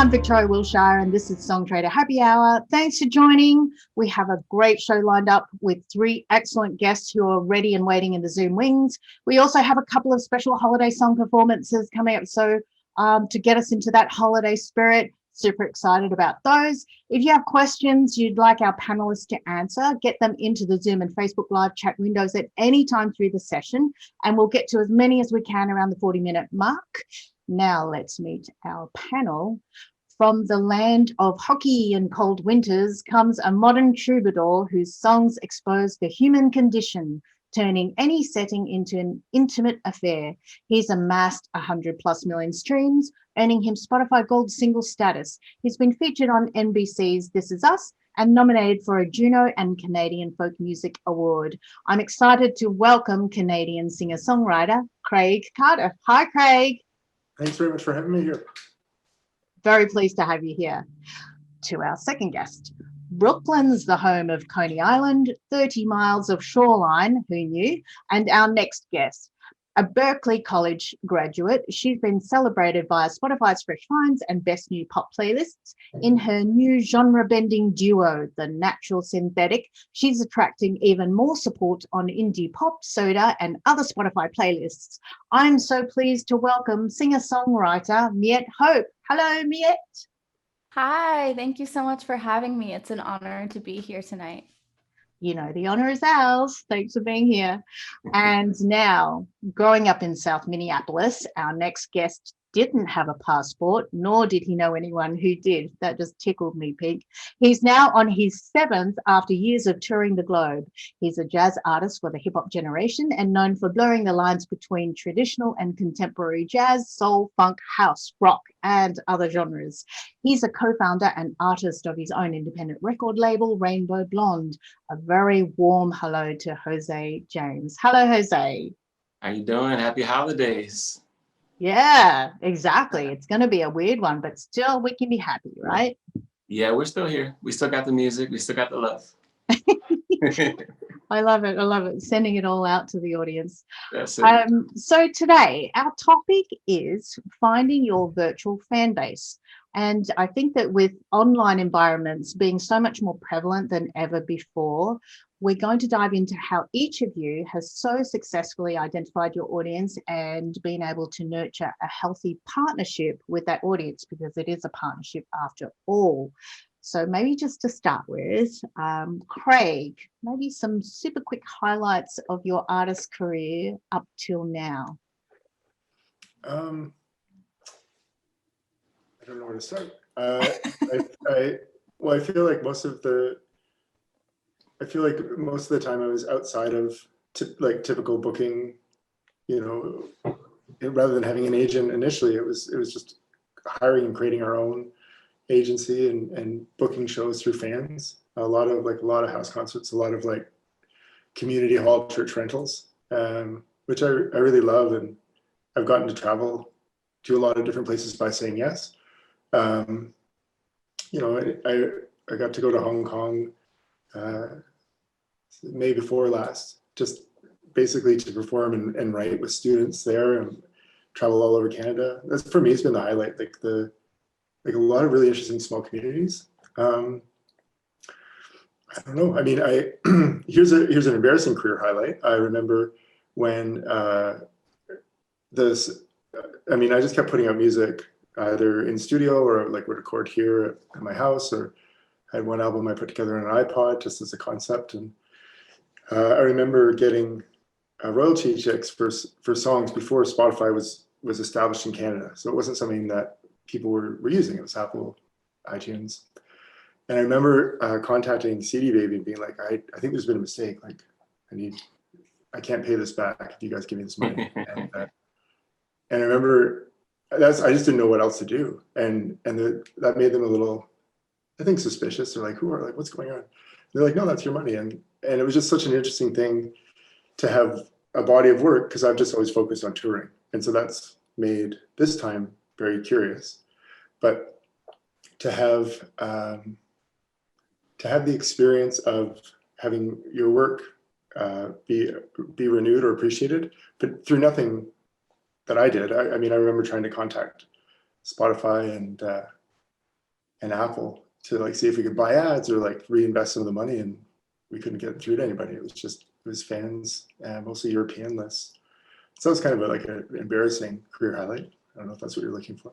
I'm Victoria Wilshire, and this is Songtradr Happy Hour. Thanks for joining. We have a great show lined up with 3 excellent guests who are ready and waiting in the Zoom wings. We also have a couple of special holiday song performances coming up, so to get us into that holiday spirit, super excited about those. If you have questions you'd like our panelists to answer, get them into the Zoom and Facebook live chat windows at any time through the session, and we'll get to as many as we can around the 40-minute mark. Now let's meet our panel. From the land of hockey and cold winters comes a modern troubadour whose songs expose the human condition, turning any setting into an intimate affair. He's amassed 100+ million streams, earning him Spotify Gold single status. He's been featured on NBC's This Is Us and nominated for a Juno and Canadian Folk Music Award. I'm excited to welcome Canadian singer-songwriter Craig Cardiff. Hi, Craig. Thanks very much for having me here. Very pleased to have you here. To our second guest. Brooklyn's the home of Coney Island, 30 miles of shoreline, who knew? And our next guest, a Berkeley College graduate. She's been celebrated via Spotify's Fresh Finds and Best New Pop playlists. In her new genre-bending duo, The Natural Synthetic, she's attracting even more support on indie pop, soda, and other Spotify playlists. I'm so pleased to welcome singer-songwriter Miette Hope. Hello, Miette. Hi, thank you so much for having me. It's an honor to be here tonight. You know, the honor is ours. Thanks for being here. And now, growing up in South Minneapolis, our next guest didn't have a passport, nor did he know anyone who did. That just tickled me pink. He's now on his 7th after years of touring the globe. He's a jazz artist for the hip hop generation and known for blurring the lines between traditional and contemporary jazz, soul, funk, house, rock, and other genres. He's a co-founder and artist of his own independent record label, Rainbow Blonde. A very warm hello to Jose James. Hello, Jose. How you doing? Happy holidays. Yeah, exactly. It's going to be a weird one, but still we can be happy, right? Yeah, we're still here. We still got the music. We still got the love. I love it. I love it. Sending it all out to the audience. That's it. So today our topic is finding your virtual fan base. And I think that with online environments being so much more prevalent than ever before, we're going to dive into how each of you has so successfully identified your audience and been able to nurture a healthy partnership with that audience, because it is a partnership after all. So maybe just to start with, Craig, maybe some super quick highlights of your artist career up till now. I don't know where to start. I feel like most of the time I was outside of typical booking, rather than having an agent initially. It was just hiring and creating our own agency and booking shows through fans. A lot of house concerts, a lot of community hall church rentals, which I really love, and I've gotten to travel to a lot of different places by saying yes. I got to go to Hong Kong May before last, just basically to perform and write with students there, and travel all over Canada. That's, for me, it's been the highlight. A lot of really interesting small communities. I don't know. I mean, here's an embarrassing career highlight. I remember when I just kept putting out music either in studio or would record here at my house, or I had one album I put together on an iPod just as a concept. And I remember getting royalty checks for songs before Spotify was established in Canada. So it wasn't something that people were using. It was Apple, iTunes. And I remember contacting CD Baby and being like, I think there's been a mistake. I can't pay this back if you guys give me this money. And I remember I just didn't know what else to do. And that made them a little, I think, suspicious. They're like, what's going on? And they're like, no, that's your money. And it was just such an interesting thing to have a body of work, because I've just always focused on touring. And so that's made this time very curious. But to have the experience of having your work be renewed or appreciated, but through nothing that I did. I mean, I remember trying to contact Spotify and and Apple to like see if we could buy ads or like reinvest some of the money, and we couldn't get through to anybody. It was fans and mostly European lists. So it's kind of like an embarrassing career highlight. I don't know if that's what you're looking for.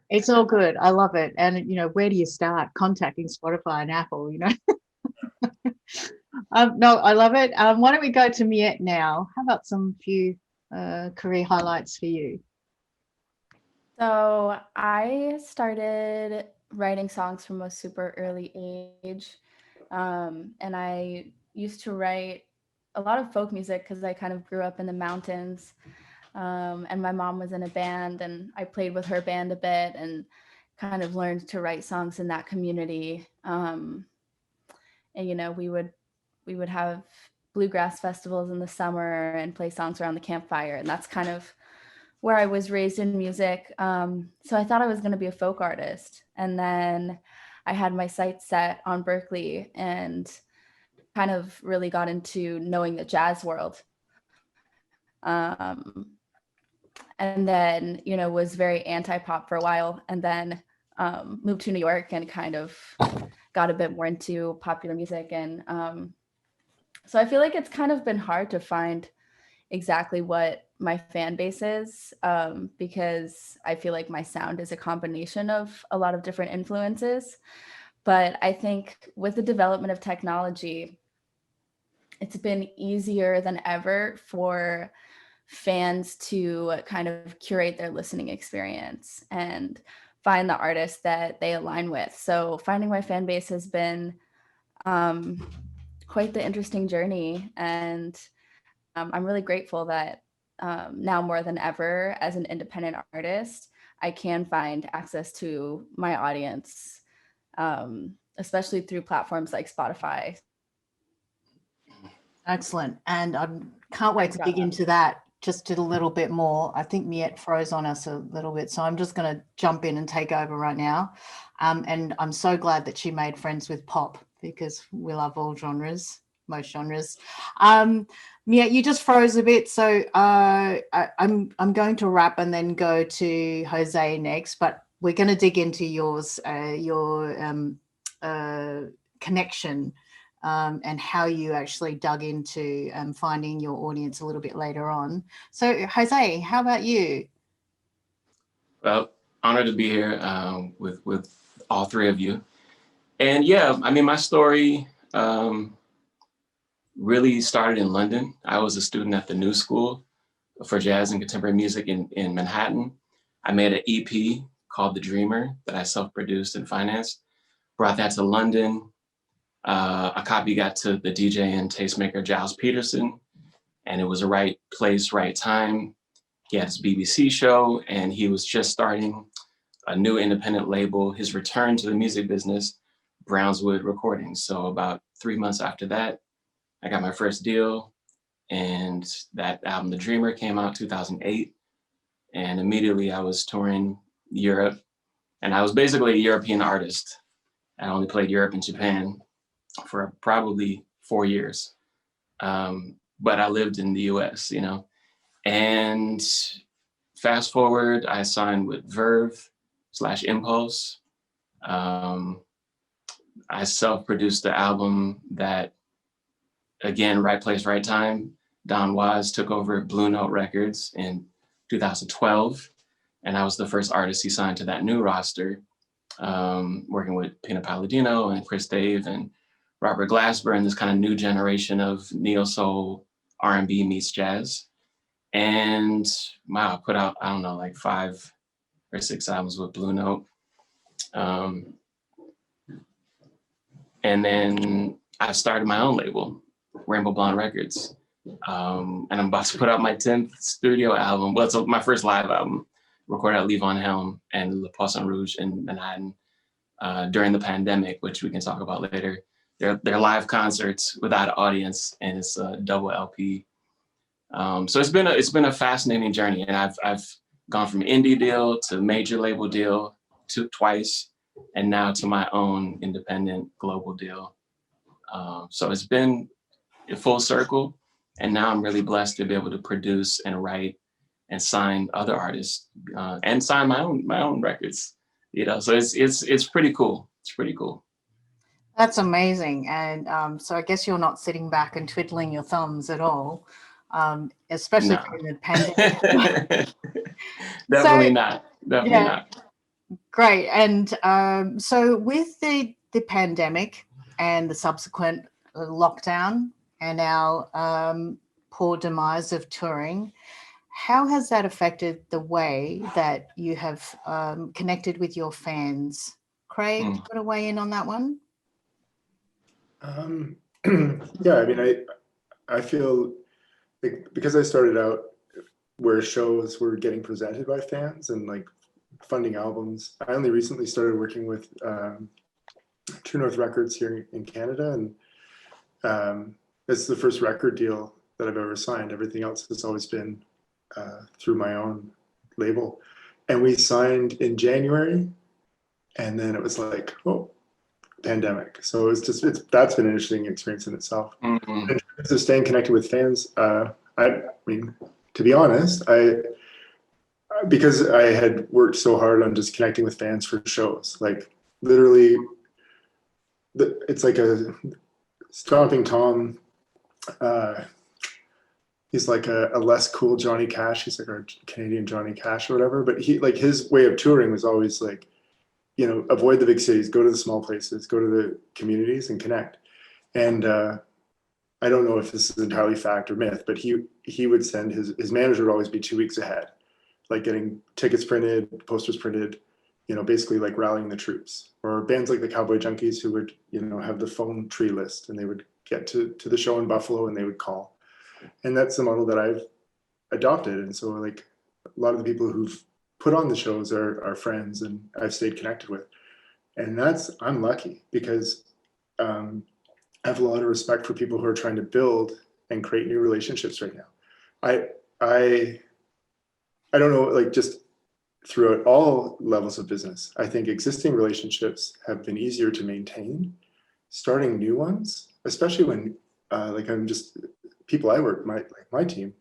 It's all good. I love it. And, where do you start? Contacting Spotify and Apple, No, I love it. Why don't we go to Miette now? How about some few career highlights for you? So I started writing songs from a super early age. And I used to write a lot of folk music because I kind of grew up in the mountains. And my mom was in a band, and I played with her band a bit and kind of learned to write songs in that community. And we would have bluegrass festivals in the summer and play songs around the campfire, and that's kind of where I was raised in music. So I thought I was going to be a folk artist, and then I had my sights set on Berkeley and kind of really got into knowing the jazz world. And then, was very anti-pop for a while, and then moved to New York and kind of got a bit more into popular music. And so I feel like it's kind of been hard to find exactly what my fan base is, because I feel like my sound is a combination of a lot of different influences. But I think with the development of technology, it's been easier than ever for fans to kind of curate their listening experience and find the artists that they align with. So finding my fan base has been quite the interesting journey. And I'm really grateful that now more than ever, as an independent artist, I can find access to my audience, especially through platforms like Spotify. Excellent. And I can't wait to dig into that just a little bit more. I think Miette froze on us a little bit, so I'm just going to jump in and take over right now. And I'm so glad that she made friends with pop, because we love all genres, most genres. Miette, you just froze a bit, so I'm going to wrap and then go to Jose next, but we're going to dig into yours, your connection and how you actually dug into finding your audience a little bit later on. So Jose, how about you? Well, honored to be here with all three of you. And yeah, I mean, my story really started in London. I was a student at the New School for Jazz and Contemporary Music in Manhattan. I made an EP called The Dreamer that I self-produced and financed. Brought that to London. A copy got to the DJ and tastemaker Giles Peterson, and it was a right place, right time. He had his BBC show, and he was just starting a new independent label, his return to the music business, Brownswood Recordings. So about 3 months after that, I got my first deal, and that album, The Dreamer, came out 2008. And immediately I was touring Europe, and I was basically a European artist. I only played Europe and Japan for probably 4 years. But I lived in the US, and fast forward, I signed with Verve/Impulse. I self-produced the album that, again, right place, right time. Don Was took over Blue Note Records in 2012, and I was the first artist he signed to that new roster, working with Pina Palladino and Chris Dave and Robert Glasper and this kind of new generation of neo-soul R&B meets jazz. And wow, I put out, I don't know, like 5 or 6 albums with Blue Note. And then I started my own label, Rainbow Blonde Records. And I'm about to put out my 10th studio album. Well, it's my first live album, recorded at Levon Helm and Le Poisson Rouge in Manhattan during the pandemic, which we can talk about later. They're live concerts without an audience, and it's a double LP. So it's been a fascinating journey, and I've gone from indie deal to major label deal to twice, and now to my own independent global deal. So it's been a full circle, and now I'm really blessed to be able to produce and write and sign other artists and sign my own records. You know, so it's pretty cool. It's pretty cool. That's amazing. And so I guess you're not sitting back and twiddling your thumbs at all, especially No. during the pandemic. Definitely not. Definitely Yeah. not. Great. And so with the pandemic and the subsequent lockdown and our poor demise of touring, how has that affected the way that you have connected with your fans? Craig, you want to weigh in on that one? Yeah, I mean, I feel like because I started out where shows were getting presented by fans and like funding albums, I only recently started working with True North Records here in Canada, and it's the first record deal that I've ever signed. Everything else has always been through my own label. And we signed in January, and then it was like, oh, pandemic. So that's been an interesting experience in itself. Mm-hmm. In terms of staying connected with fans, I mean, to be honest, because I had worked so hard on just connecting with fans for shows, like literally, it's like a Stomping Tom. He's like a less cool Johnny Cash. He's like our Canadian Johnny Cash or whatever. But he, like, his way of touring was always like, you know, avoid the big cities, go to the small places, go to the communities and connect. And I don't know if this is entirely fact or myth, but he would send his manager would always be 2 weeks ahead, like getting tickets printed, posters printed, you know, basically like rallying the troops. Or bands like the Cowboy Junkies who would, you know, have the phone tree list, and they would get to the show in Buffalo and they would call. And that's the model that I've adopted. And so like a lot of the people who've put on the shows are friends and I've stayed connected with. And I'm lucky because I have a lot of respect for people who are trying to build and create new relationships right now. I don't know, like just throughout all levels of business, I think existing relationships have been easier to maintain. Starting new ones, especially when like I'm just people I work, my team,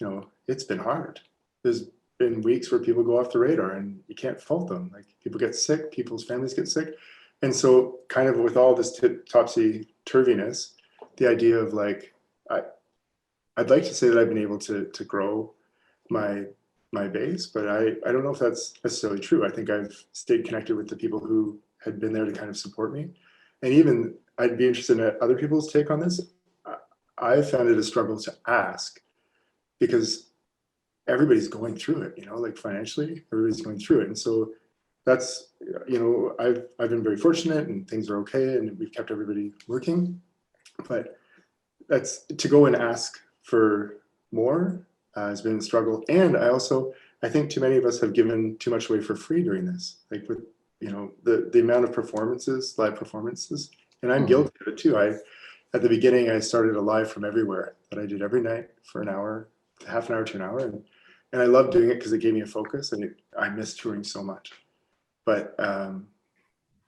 you know, it's been hard. There's been weeks where people go off the radar and you can't fault them. Like people get sick, people's families get sick. And so kind of with all this topsy-turviness, the idea of like, I'd like to say that I've been able to grow my base, but I don't know if that's necessarily true. I think I've stayed connected with the people who had been there to kind of support me. And even I'd be interested in other people's take on this. I found it a struggle to ask because everybody's going through it, you know, like financially, everybody's going through it. And so that's, you know, I've been very fortunate and things are okay and we've kept everybody working, but that's to go and ask for more has been a struggle. And I think too many of us have given too much away for free during this, like with, you know, the amount of performances, live performances, and I'm guilty of it too. At the beginning, I started a live from everywhere that I did every night for an hour, half an hour to an hour. And I loved doing it because it gave me a focus and I missed touring so much. But,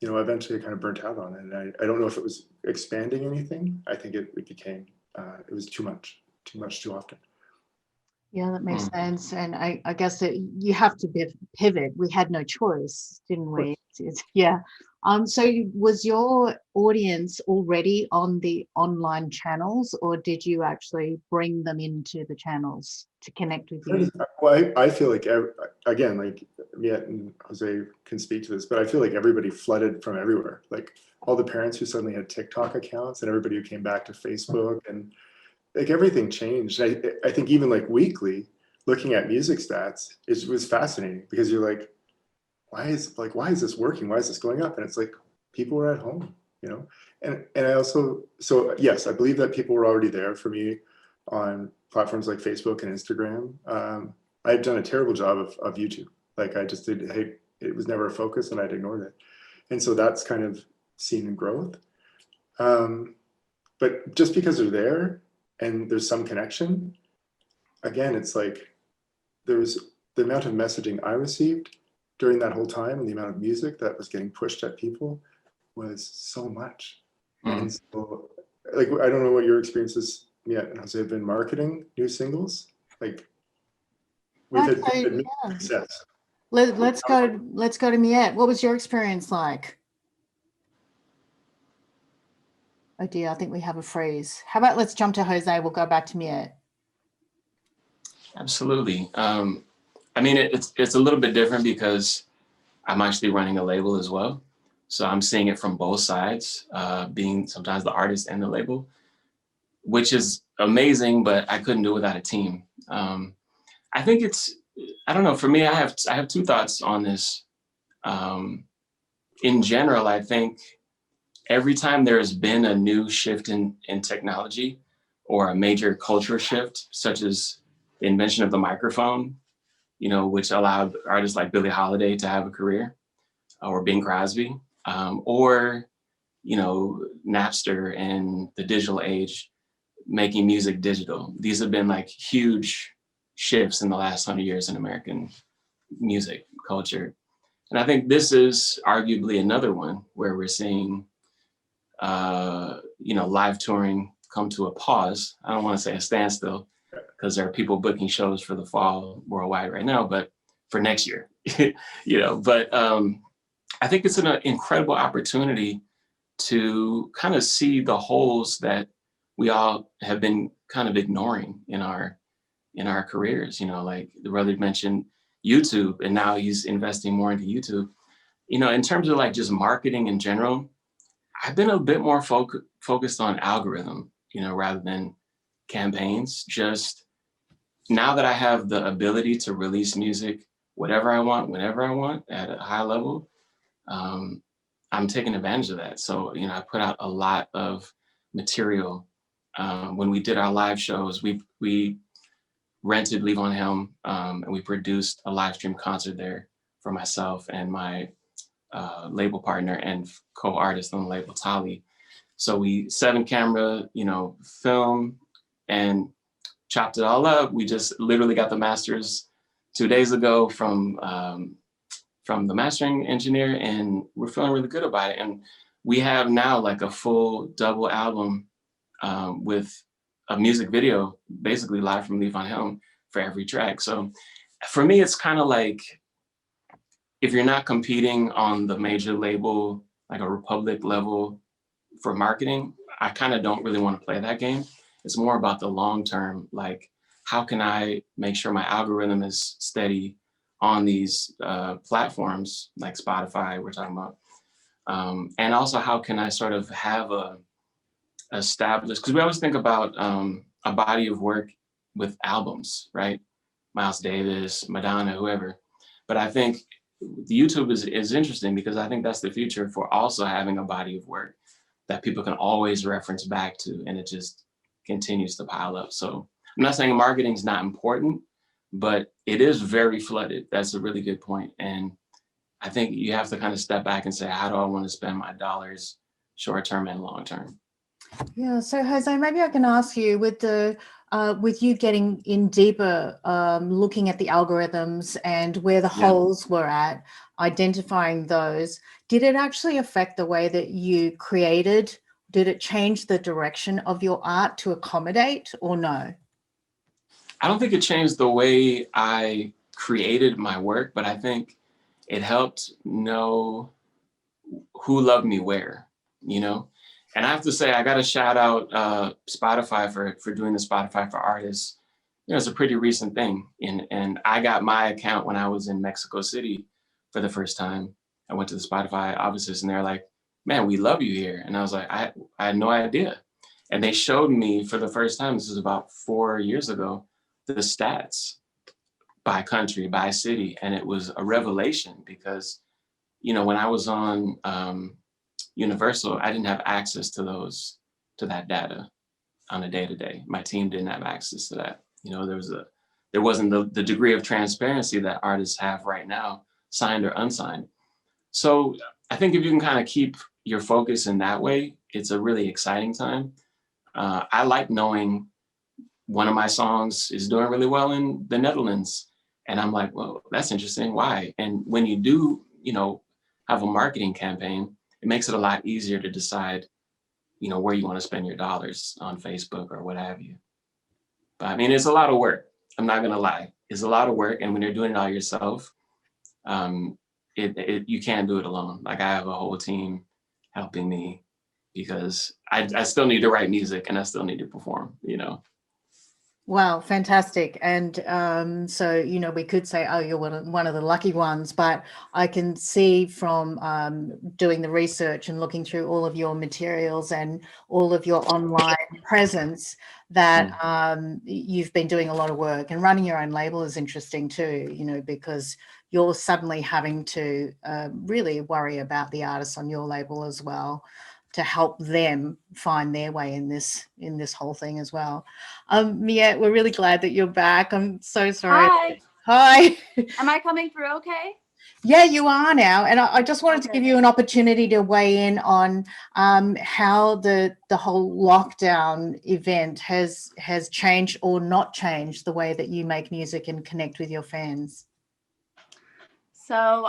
you know, eventually I kind of burnt out on it. And I don't know if it was expanding anything. I think it became, it was too much, too often. Yeah, that makes sense. And I guess that you have to pivot. We had no choice, didn't we? Yeah. So was your audience already on the online channels, or did you actually bring them into the channels to connect with you? Well, I feel like, again, like Miette and Jose can speak to this, but I feel like everybody flooded from everywhere. Like all the parents who suddenly had TikTok accounts and everybody who came back to Facebook, and like everything changed. I think even like weekly, looking at music stats, it was fascinating because you're like, why is this working? Why is this going up? And it's like people were at home, you know. And I also, so yes, I believe that people were already there for me on platforms like Facebook and Instagram. I've done a terrible job of YouTube. Like I just did, hey, it was never a focus and I'd ignored it. And so that's kind of seen growth. But just because they're there and there's some connection, again, it's like there's the amount of messaging I received during that whole time and the amount of music that was getting pushed at people was so much. And so, like, I don't know what your experiences yet, and Jose, have been marketing new singles. Like, we've had success. Let's go to Miette. What was your experience like? Oh dear, I think we have a freeze. How about let's jump to Jose. We'll go back to Miette. Absolutely. I mean, it's a little bit different because I'm actually running a label as well. So I'm seeing it from both sides, being sometimes the artist and the label, which is amazing, but I couldn't do it without a team. I think I don't know, for me, I have two thoughts on this. In general, I think every time there has been a new shift in technology or a major culture shift, such as the invention of the microphone, which allowed artists like Billie Holiday to have a career, or Bing Crosby, or, Napster and the digital age, making music digital. These have been like huge shifts in the last 100 years in American music culture. And I think this is arguably another one where we're seeing, live touring come to a pause. I don't want to say a standstill, because there are people booking shows for the fall worldwide right now, but for next year, but I think it's an incredible opportunity to kind of see the holes that we all have been kind of ignoring in our careers. Like the brother mentioned YouTube, and now he's investing more into YouTube. In terms of like just marketing in general, I've been a bit more focused on algorithm, rather than campaigns. Just now that I have the ability to release music whatever I want, whenever I want, at a high level, I'm taking advantage of that. So, I put out a lot of material. When we did our live shows, we rented Leave on Helm, and we produced a live stream concert there for myself and my label partner and co-artist on the label, Tali. So we 7-camera, film and chopped it all up. We just literally got the masters 2 days ago from the mastering engineer, and we're feeling really good about it. And we have now like a full double album with a music video, basically live from Leave on Helm for every track. So for me, it's kind of like, if you're not competing on the major label, like a Republic level for marketing, I kind of don't really want to play that game. It's more about the long term, like how can I make sure my algorithm is steady on these platforms like Spotify we're talking about. And also how can I sort of have a established, because we always think about a body of work with albums, right? Miles Davis, Madonna, whoever. But I think the YouTube is interesting because I think that's the future for also having a body of work that people can always reference back to, and it just continues to pile up. So I'm not saying marketing is not important, but it is very flooded. That's a really good point. And I think you have to kind of step back and say, how do I want to spend my dollars short term and long term? Yeah, so Jose, maybe I can ask you, with you getting in deeper, looking at the algorithms and where the holes were at, identifying those, did it actually affect the way that you created? Did it change the direction of your art to accommodate, or no? I don't think it changed the way I created my work, but I think it helped know who loved me where, And I have to say, I got to shout out Spotify for doing the Spotify for Artists. It's a pretty recent thing. And I got my account when I was in Mexico City for the first time. I went to the Spotify offices and they're like, man, we love you here. And I was like, I had no idea. And they showed me for the first time, this was about 4 years ago, the stats by country, by city. And it was a revelation because, when I was on Universal, I didn't have access to that data on a day-to-day. My team didn't have access to that. There wasn't the degree of transparency that artists have right now, signed or unsigned. So I think if you can kind of keep your focus in that way, it's a really exciting time. I like knowing one of my songs is doing really well in the Netherlands. And I'm like, well, that's interesting. Why? And when you do, have a marketing campaign, it makes it a lot easier to decide, where you want to spend your dollars on Facebook or what have you. But I mean, it's a lot of work. I'm not going to lie. It's a lot of work. And when you're doing it all yourself, You can't do it alone. Like I have a whole team helping me because I still need to write music and I still need to perform, you know. Wow, fantastic. And so, you know, we could say, oh, you're one of the lucky ones, but I can see from doing the research and looking through all of your materials and all of your online presence that you've been doing a lot of work, and running your own label is interesting too, you know, because you're suddenly having to really worry about the artists on your label as well, to help them find their way in this whole thing as well. Miette, we're really glad that you're back. I'm so sorry. Hi. Hi. Am I coming through okay? Yeah, you are now. And I just wanted to give you an opportunity to weigh in on how the whole lockdown event has changed or not changed the way that you make music and connect with your fans. So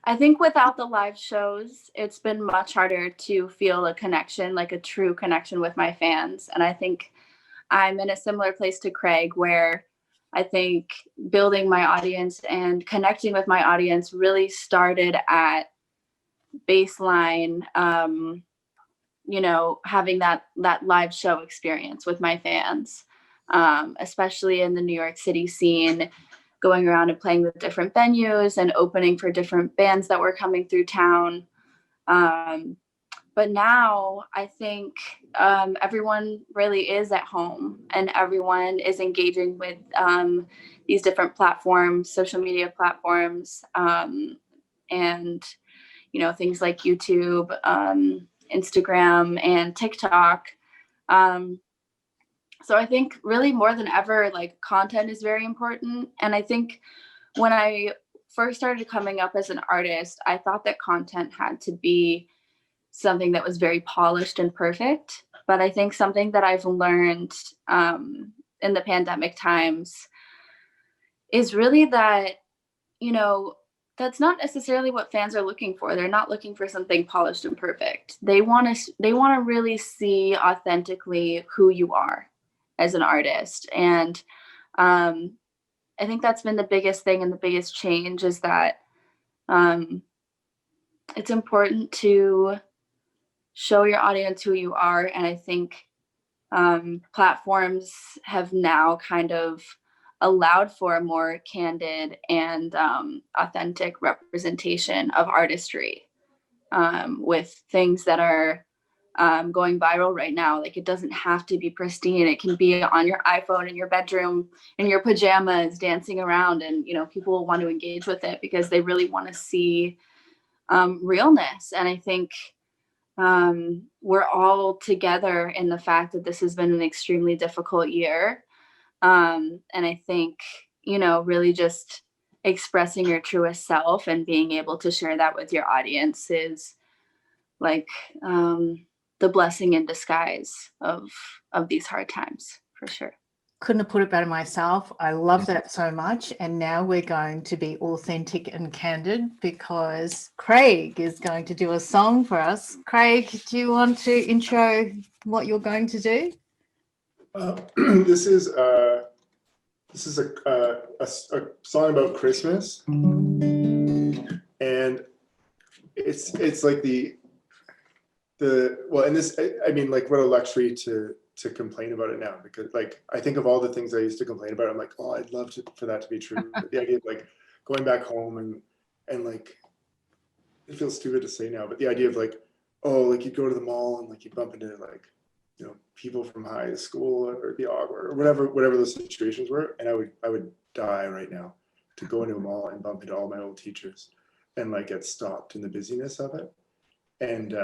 I think without the live shows, it's been much harder to feel a connection, like a true connection with my fans. And I think I'm in a similar place to Craig, where I think building my audience and connecting with my audience really started at baseline, you know, having that live show experience with my fans, especially in the New York City scene, going around and playing with different venues and opening for different bands that were coming through town. But now I think everyone really is at home and everyone is engaging with these different platforms, social media platforms, and, you know, things like YouTube, Instagram, and TikTok. So I think really more than ever, like, content is very important. And I think when I first started coming up as an artist, I thought that content had to be something that was very polished and perfect. But I think something that I've learned in the pandemic times is really that, you know, that's not necessarily what fans are looking for. They're not looking for something polished and perfect. They want to really see authentically who you are as an artist. And I think that's been the biggest thing and the biggest change, is that it's important to show your audience who you are. And I think platforms have now kind of allowed for a more candid and authentic representation of artistry, with things that are going viral right now. Like, it doesn't have to be pristine. It can be on your iPhone in your bedroom in your pajamas dancing around, and, you know, people will want to engage with it because they really want to see realness. And I think we're all together in the fact that this has been an extremely difficult year. And I think, you know, really just expressing your truest self and being able to share that with your audience is like the blessing in disguise of these hard times, for sure. Couldn't have put it better myself. I love that so much. And now we're going to be authentic and candid, because Craig is going to do a song for us. Craig, do you want to intro what you're going to do? This is a song about Christmas, and it's like and this, I mean, like, what a luxury to complain about it now, because, like, I think of all the things I used to complain about, I'm like, oh, I'd love for that to be true. But the idea of, like, going back home and like, it feels stupid to say now, but the idea of, like, oh, like, you'd go to the mall and, like, you bump into, like, you know, people from high school or the or whatever those situations were, and I would die right now to go into a mall and bump into all my old teachers and, like, get stopped in the busyness of it. And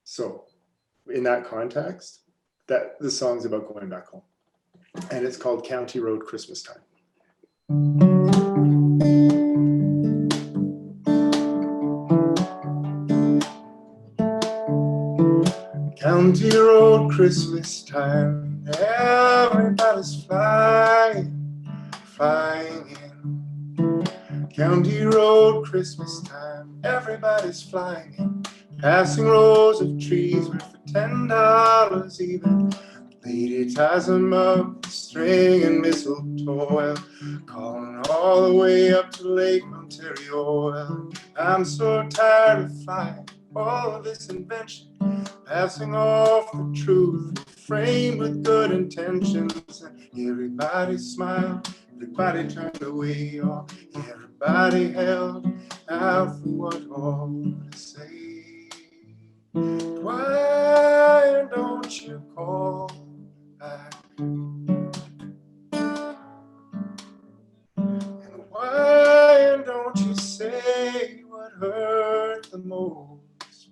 so in that context, that the song's about going back home, and it's called County Road Christmas Time. County Road Christmas time, everybody's flying in. County Road Christmas time, everybody's flying in. Passing rows of trees where for $10 even Lady ties him up, string and mistletoe, calling all the way up to Lake Ontario. I'm so tired of flying, all of this invention, passing off the truth, framed with good intentions. Everybody smiled, everybody turned away, oh, everybody held out for what all to say. Why don't you call back? And why don't you say what hurt the most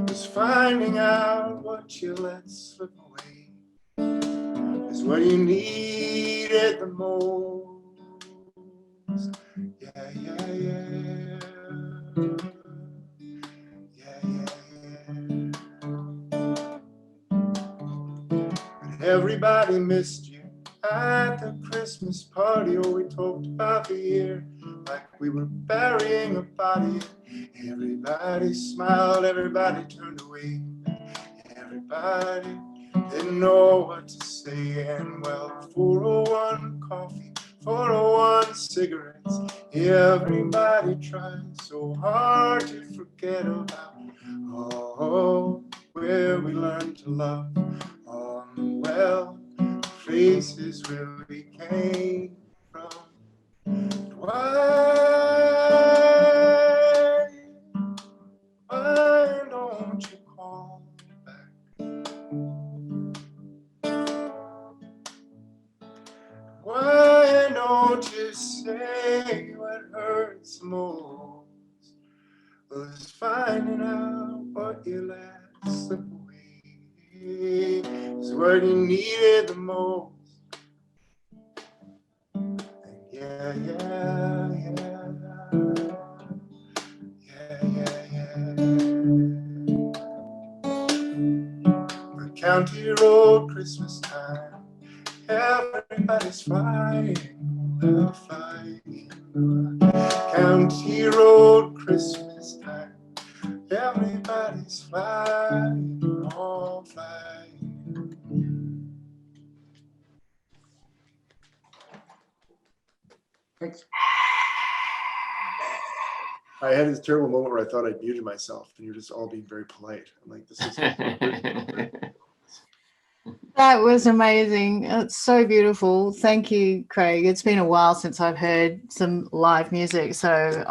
is finding out what you let slip away is what you needed the most. Yeah, yeah, yeah. Yeah, yeah, yeah. But everybody missed you at the Christmas party. Oh, we talked about the year like we were burying a body. Everybody smiled, everybody turned away. Everybody didn't know what to say. And well, 401 coffee, 401 cigarettes. Everybody tried so hard to forget about oh, where we learned to love. On the well, places where we came from. Why don't you call back? Why don't you say what hurts most was finding out what you let slip away is what you needed the most. Yeah, yeah, yeah, yeah, yeah, yeah. The county road Christmas time. Everybody's flying, they're flying. County road Christmas time. Everybody's flying, all flying. Thanks. I had this terrible moment where I thought I'd muted myself, and you're just all being very polite. I'm like, this is. That was amazing. It's so beautiful. Thank you, Craig. It's been a while since I've heard some live music, so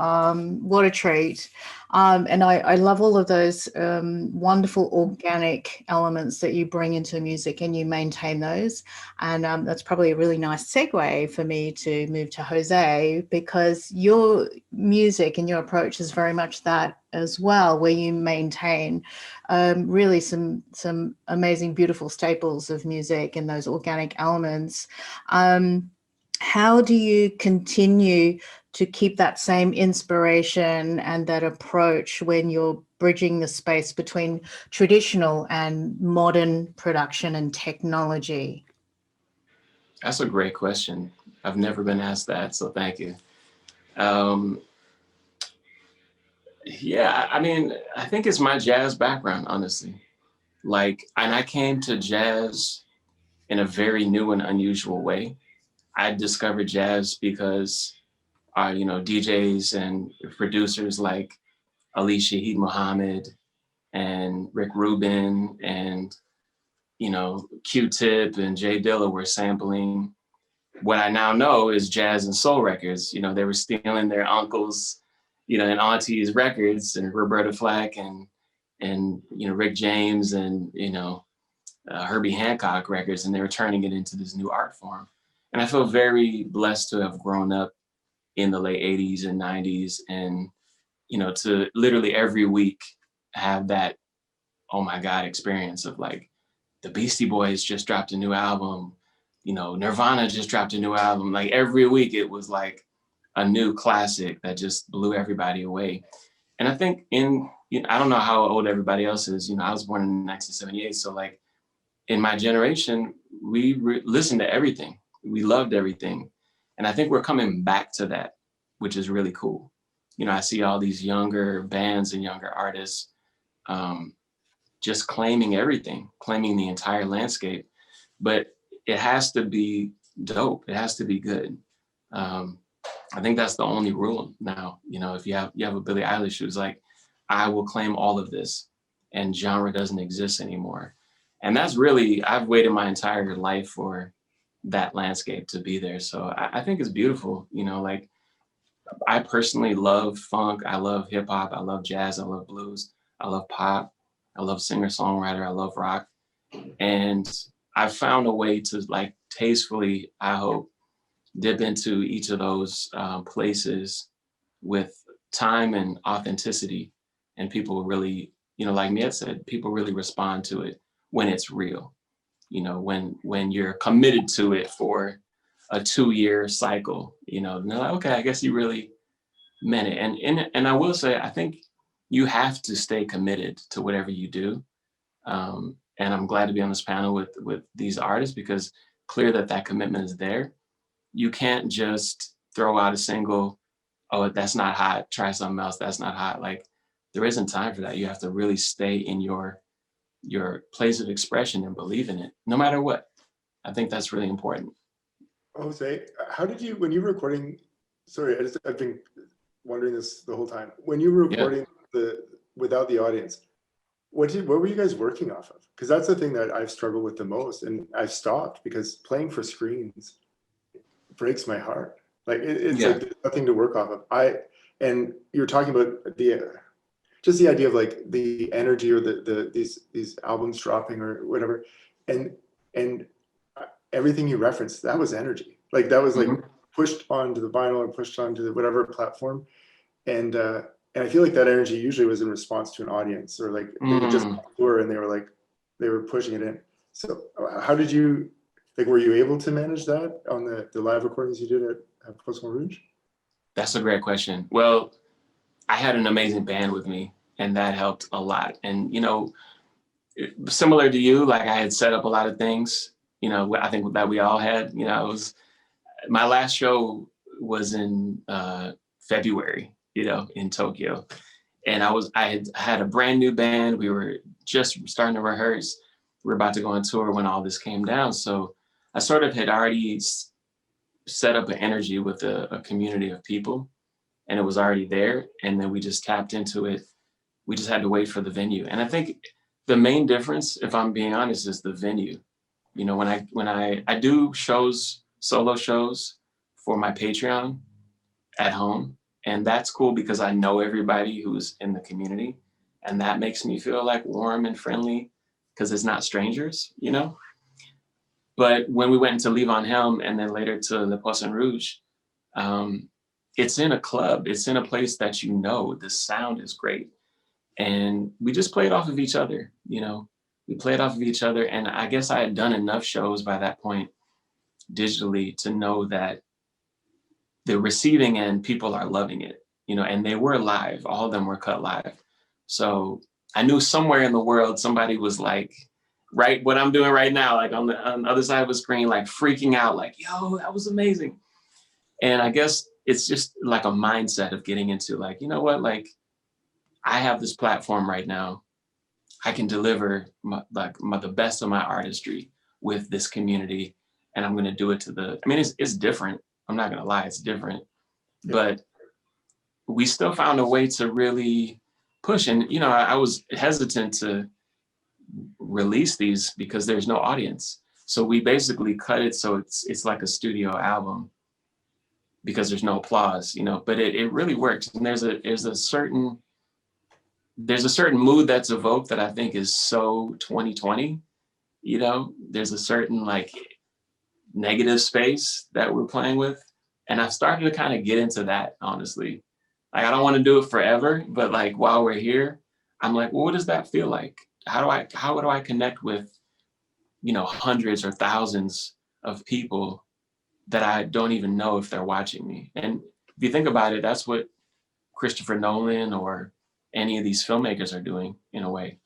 what a treat. And I love all of those wonderful organic elements that you bring into music, and you maintain those. And that's probably a really nice segue for me to move to Jose, because your music and your approach is very much that as well, where you maintain really some amazing, beautiful staples of music and those organic elements. How do you continue to keep that same inspiration and that approach when you're bridging the space between traditional and modern production and technology? That's a great question. I've never been asked that, so thank you. Yeah, I mean, I think it's my jazz background, honestly. And I came to jazz in a very new and unusual way. I discovered jazz because, DJs and producers like Ali Shaheed Muhammad and Rick Rubin and, Q-Tip and Jay Dilla were sampling what I now know is jazz and soul records. They were stealing their uncles, and aunties' records, and Roberta Flack and Rick James and Herbie Hancock records, and they were turning it into this new art form. And I feel very blessed to have grown up in the late 80s and 90s, and to literally every week have that oh my God experience of like the Beastie Boys just dropped a new album. Nirvana just dropped a new album. Like every week it was like a new classic that just blew everybody away. And I think I don't know how old everybody else is. I was born in 1978. So like in my generation, we listened to everything. We loved everything. And I think we're coming back to that, which is really cool. I see all these younger bands and younger artists just claiming everything, claiming the entire landscape. but it has to be dope. It has to be good. I think that's the only rule now. You know, if you have a Billie Eilish who's like, I will claim all of this, and genre doesn't exist anymore. And that's really, I've waited my entire life for that landscape to be there. So I think it's beautiful. You know, like, I personally love funk. I love hip hop. I love jazz. I love blues. I love pop. I love singer-songwriter. I love rock. And I've found a way to, like, tastefully, I hope, dip into each of those places with time and authenticity. And people really, you know, like Miette said, people really respond to it when it's real. You know, when you're committed to it for a 2-year cycle, you know, and they're like, okay, I guess you really meant it. And I will say, I think you have to stay committed to whatever you do. And I'm glad to be on this panel with these artists, because clear that commitment is there. You can't just throw out a single, oh, that's not hot, try something else, that's not hot. Like, there isn't time for that. You have to really stay in your place of expression and believe in it, no matter what. I think that's really important. Jose, how did you, when you were recording, sorry, I've been wondering this the whole time. When you were recording without the audience, what were you guys working off of? Because that's the thing that I've struggled with the most, and I've stopped because playing for screens breaks my heart. Like it's like there's nothing to work off of. And you're talking about just the idea of like the energy or these albums dropping or whatever, and everything you referenced, that was energy. Like that was like pushed onto the vinyl or pushed onto the whatever platform, and I feel like that energy usually was in response to an audience, or like they just were and they were pushing it in. So how did you, like, were you able to manage that on the live recordings you did at Promotional Rouge? That's a great question. Well, I had an amazing band with me, and that helped a lot. And, you know, similar to you, like, I had set up a lot of things, you know, I think that we all had. You know, it was, my last show was in February, you know, in Tokyo. And I had a brand new band. We were just starting to rehearse. We were about to go on tour when all this came down. So I sort of had already set up an energy with a community of people, and it was already there. And then we just tapped into it. We just had to wait for the venue. And I think the main difference, if I'm being honest, is the venue. You know, when I do shows, solo shows for my Patreon at home, and that's cool because I know everybody who's in the community, and that makes me feel like warm and friendly because it's not strangers, you know? But when we went into Leave on Helm and then later to Le Poisson Rouge, it's in a club, it's in a place that, you know, the sound is great. And we just played off of each other, you know? We played off of each other, and I guess I had done enough shows by that point digitally to know that the receiving end, people are loving it, you know, and they were live. All of them were cut live. So I knew somewhere in the world, somebody was like, right, what I'm doing right now, like on the other side of the screen, like freaking out, like, yo, that was amazing. And I guess it's just like a mindset of getting into, like, you know what, like, I have this platform right now. I can deliver the best of my artistry with this community, and I'm going to do it to I mean, it's different. I'm not going to lie, it's different, but we still found a way to really push. And, you know, I was hesitant to release these because there's no audience. So we basically cut it so it's like a studio album because there's no applause, you know, but it really works. And there's a certain mood that's evoked that I think is so 2020, you know. There's a certain, like, negative space that we're playing with. And I've started to kind of get into that, honestly. Like, I don't want to do it forever, but like while we're here, I'm like, well, what does that feel like? How do I connect with, you know, hundreds or thousands of people that I don't even know if they're watching me? And if you think about it, that's what Christopher Nolan or any of these filmmakers are doing in a way.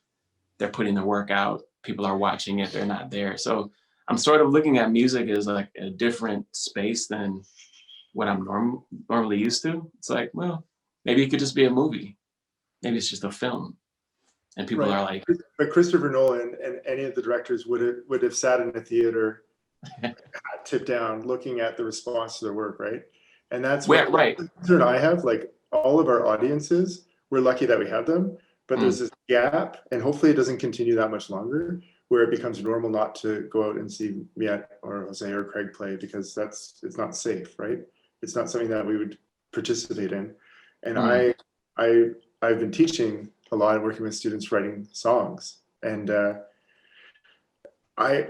They're putting the work out, people are watching it, they're not there. So I'm sort of looking at music as like a different space than what I'm normally used to. It's like, well, maybe it could just be a movie. Maybe it's just a film. And people Right. are like, But Christopher Nolan and any of the directors would have sat in a theater, tip down, looking at the response to their work, right? And that's what right. the concern I have. Like all of our audiences, we're lucky that we have them, but there's this gap, and hopefully it doesn't continue that much longer, where it becomes normal not to go out and see Miette or Jose or Craig play because it's not safe, right? It's not something that we would participate in. And I've been teaching a lot and working with students writing songs, and I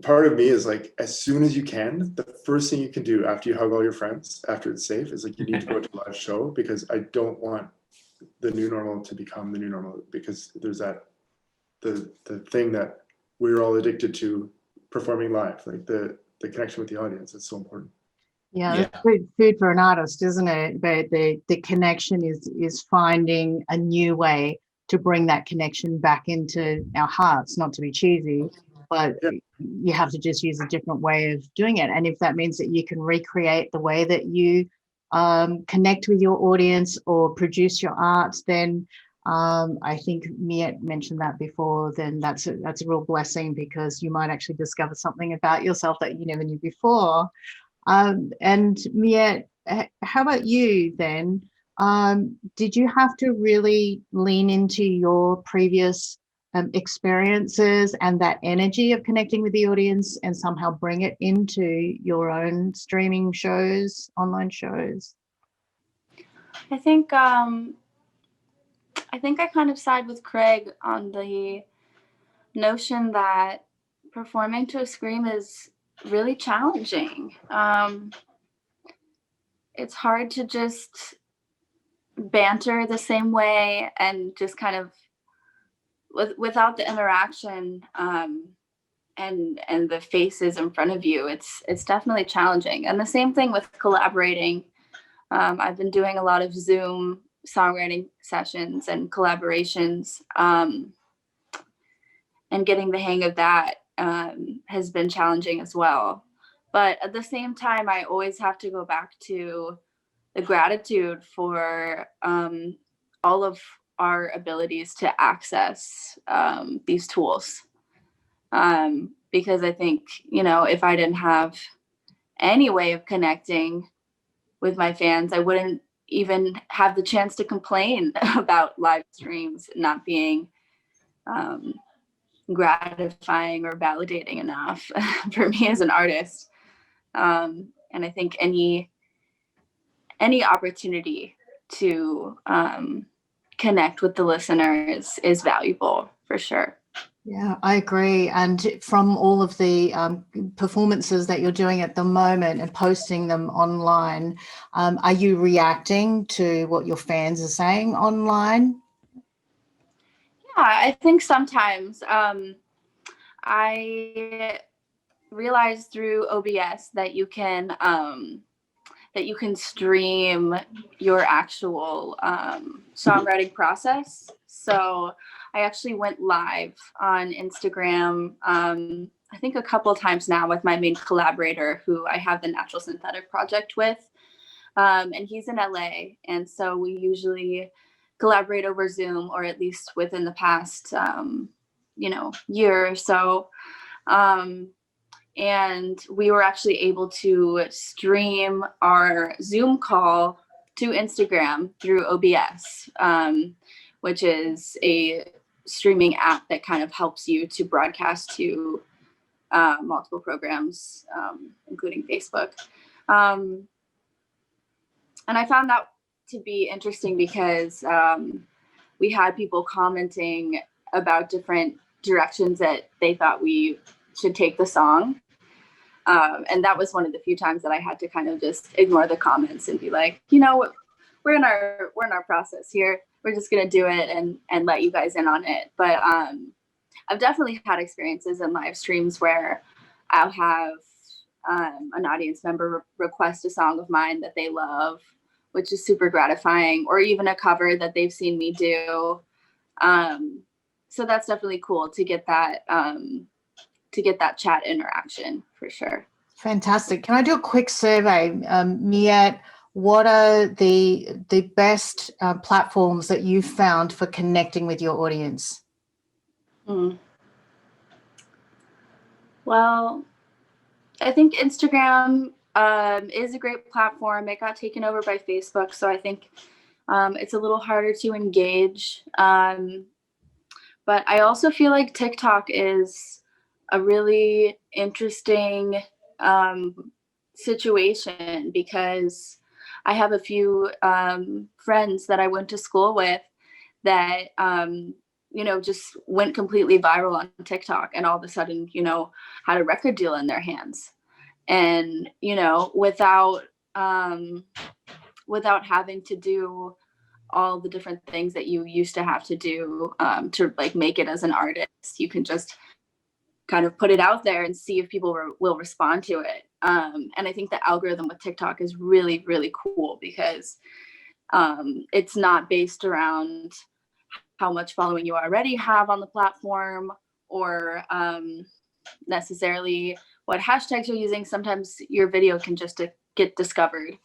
part of me is like, as soon as you can, the first thing you can do after you hug all your friends, after it's safe, is like, you need to go to a live show, because I don't want the new normal to become the new normal, because there's that the thing that we're all addicted to, performing live, like the connection with the audience. It's so important. Yeah, that's food for an artist, isn't it? But the connection is finding a new way to bring that connection back into our hearts, not to be cheesy, but you have to just use a different way of doing it. And if that means that you can recreate the way that you connect with your audience or produce your art, then I think Miette mentioned that before, then that's a real blessing, because you might actually discover something about yourself that you never knew before. And Miette, how about you then? Did you have to really lean into your previous experiences and that energy of connecting with the audience and somehow bring it into your own streaming shows, online shows? I think I kind of side with Craig on the notion that performing to a scream is really challenging. It's hard to just banter the same way and just kind of without the interaction and the faces in front of you. It's definitely challenging. And the same thing with collaborating. I've been doing a lot of Zoom songwriting sessions and collaborations, and getting the hang of that has been challenging as well. But at the same time, I always have to go back to the gratitude for all of our abilities to access these tools. Because I think, if I didn't have any way of connecting with my fans, I wouldn't even have the chance to complain about live streams not being gratifying or validating enough for me as an artist. And I think any opportunity to connect with the listeners is valuable, for sure. Yeah, I agree. And from all of the performances that you're doing at the moment and posting them online, are you reacting to what your fans are saying online? Yeah, I think sometimes I realized through OBS that you can stream your actual songwriting process. So I actually went live on Instagram, I think a couple of times now, with my main collaborator, who I have the Natural Synthetic project with. And he's in LA. And so we usually collaborate over Zoom, or at least within the past, year or so. And we were actually able to stream our Zoom call to Instagram through OBS, which is a streaming app that kind of helps you to broadcast to multiple programs, including Facebook. And I found that to be interesting because we had people commenting about different directions that they thought we should take the song. And that was one of the few times that I had to kind of just ignore the comments and be like, we're in our process here. We're just gonna do it and let you guys in on it. But I've definitely had experiences in live streams where I'll have an audience member request a song of mine that they love, which is super gratifying, or even a cover that they've seen me do. So that's definitely cool to get that chat interaction, for sure. Fantastic. Can I do a quick survey? Miette, what are the best platforms that you've found for connecting with your audience? Well, I think Instagram is a great platform. It got taken over by Facebook, so I think it's a little harder to engage. But I also feel like TikTok is a really interesting situation, because I have a few friends that I went to school with that just went completely viral on TikTok, and all of a sudden, had a record deal in their hands. And, without having to do all the different things that you used to have to do to like make it as an artist, you can just kind of put it out there and see if people will respond to it. And I think the algorithm with TikTok is really, really cool, because it's not based around how much following you already have on the platform, or necessarily what hashtags you're using. Sometimes your video can just get discovered,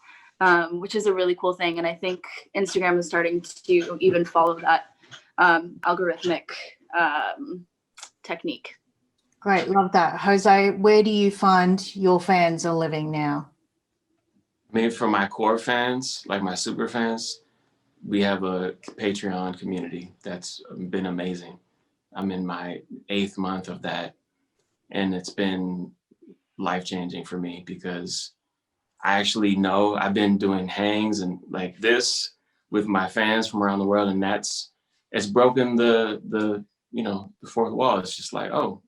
which is a really cool thing. And I think Instagram is starting to even follow that algorithmic technique. Great, love that. Jose, where do you find your fans are living now? I mean, for my core fans, like my super fans, we have a Patreon community that's been amazing. I'm in my 8th month of that, and it's been life-changing for me, because I actually know I've been doing hangs and like this with my fans from around the world, and it's broken the fourth wall. It's just like, oh,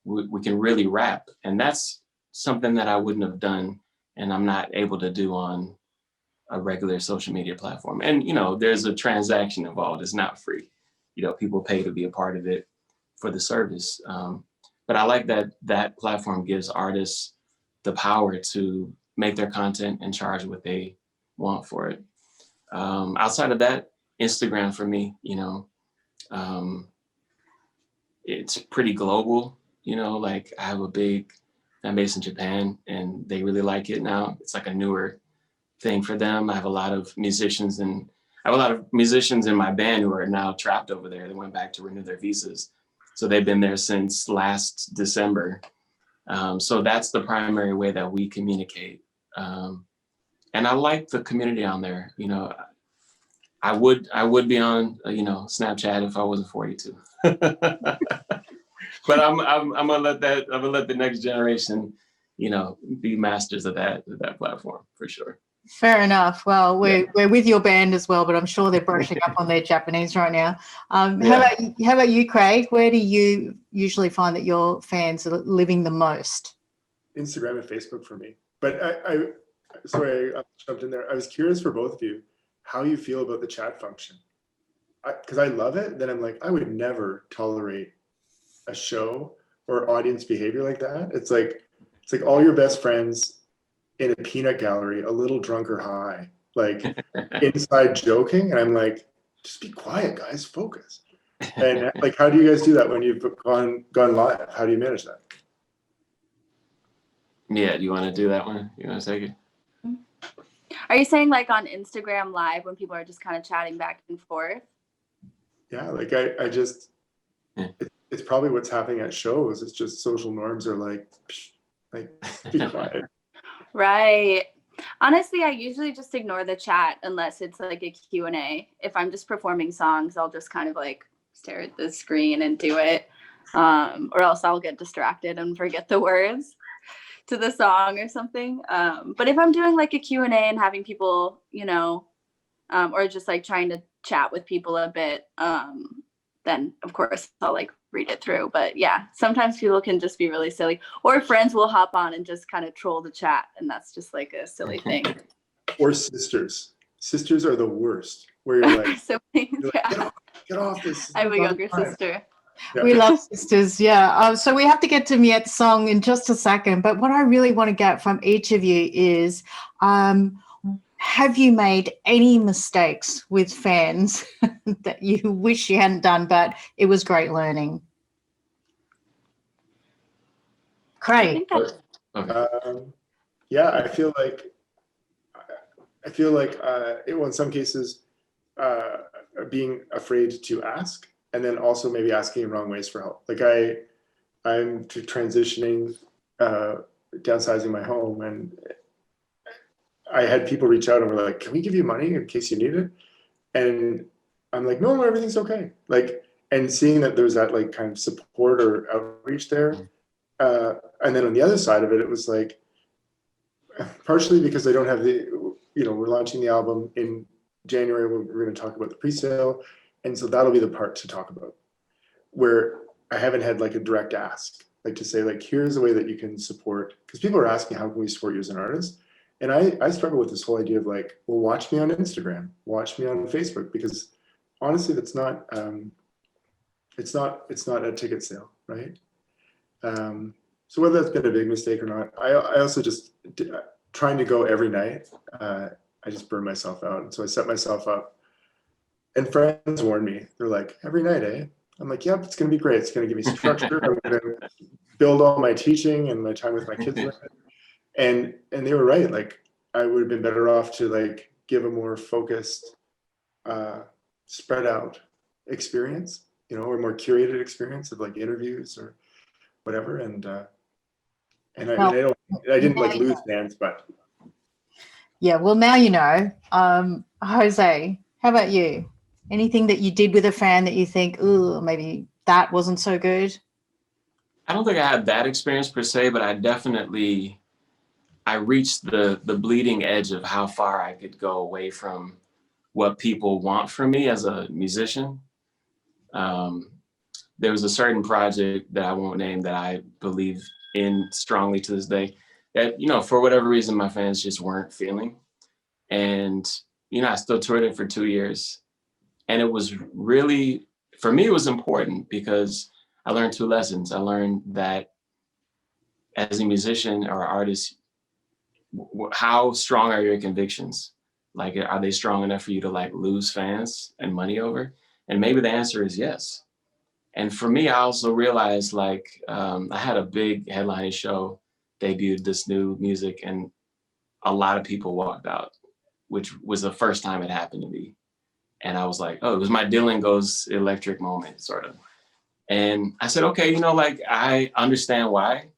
we can really rap, and that's something that I wouldn't have done, and I'm not able to do on a regular social media platform. And there's a transaction involved. It's not free. People pay to be a part of it for the service. But I like that platform gives artists the power to make their content and charge what they want for it. Outside of that, Instagram for me, it's pretty global. Like I have a big fan base in Japan, and they really like it now. It's like a newer thing for them. I have a lot of musicians in my band who are now trapped over there. They went back to renew their visas. So they've been there since last December. So that's the primary way that we communicate. And I like the community on there. I would be on Snapchat if I wasn't 42. But I'm gonna let the next generation be masters of that platform for sure. Fair enough. Well, we're with your band as well, but I'm sure they're brushing up on their Japanese right now. How about you, Craig? Where do you usually find that your fans are living the most? Instagram and Facebook for me. But I jumped in there. I was curious for both of you how you feel about the chat function. Because I love it. Then I'm like, I would never tolerate a show or audience behavior like that. It's like all your best friends in a peanut gallery, a little drunk or high, like inside joking. And I'm like, just be quiet, guys, focus. And like, how do you guys do that when you've gone live? How do you manage that? Yeah, do you want to do that one? You want to take it? Are you saying like on Instagram Live when people are just kind of chatting back and forth? Yeah, like I just, it's probably what's happening at shows. It's just social norms are like be quiet. Right. Honestly, I usually just ignore the chat unless it's like a Q&A. If I'm just performing songs, I'll just kind of like stare at the screen and do it. Or else I'll get distracted and forget the words to the song or something. But if I'm doing like a Q&A and having people, or just like trying to chat with people a bit, then of course I'll like read it through. But yeah, sometimes people can just be really silly, or friends will hop on and just kind of troll the chat, and that's just like a silly thing. Or sisters are the worst, where you're like, yeah. get off this. I have a younger sister. Yeah. We love sisters, yeah. So we have to get to Miette's song in just a second, but what I really want to get from each of you is, have you made any mistakes with fans that you wish you hadn't done, but it was great learning? Craig. Yeah, I feel like I feel like in some cases, being afraid to ask, and then also maybe asking in wrong ways for help. Like I'm transitioning, downsizing my home, and I had people reach out and were like, "Can we give you money in case you need it?" And I'm like, "No, everything's okay." Like, and seeing that there's that like kind of support or outreach there, and then on the other side of it, it was like, partially because I don't have we're launching the album in January. We're going to talk about the pre-sale, and so that'll be the part to talk about where I haven't had like a direct ask, like to say like, here's the way that you can support, because people are asking, how can we support you as an artist? And I struggle with this whole idea of like, well, watch me on Instagram, watch me on Facebook, because honestly, that's not, it's not a ticket sale, right? So whether that's been a big mistake or not, I also just trying to go every night. I just burn myself out, and so I set myself up. And friends warn me. They're like, every night, eh? I'm like, yep, it's going to be great. It's going to give me structure. I'm going to build all my teaching and my time with my kids. And they were right. Like, I would have been better off to like give a more focused, spread out experience, or more curated experience of like interviews or whatever. And I didn't like lose fans, but yeah. Well, now you know. Jose, how about you? Anything that you did with a fan that you think, oh, maybe that wasn't so good? I don't think I had that experience per se, but I reached the bleeding edge of how far I could go away from what people want from me as a musician. There was a certain project that I won't name that I believe in strongly to this day that, for whatever reason, my fans just weren't feeling. And, I still toured it for 2 years. And it was really, for me, it was important because I learned 2 lessons. I learned that as a musician or artist, how strong are your convictions? Like, are they strong enough for you to like lose fans and money over? And maybe the answer is yes. And for me, I also realized like, I had a big headlining show, debuted this new music, and a lot of people walked out, which was the first time it happened to me. And I was like, oh, it was my Dylan Goes Electric moment, sort of. And I said, okay, like I understand why.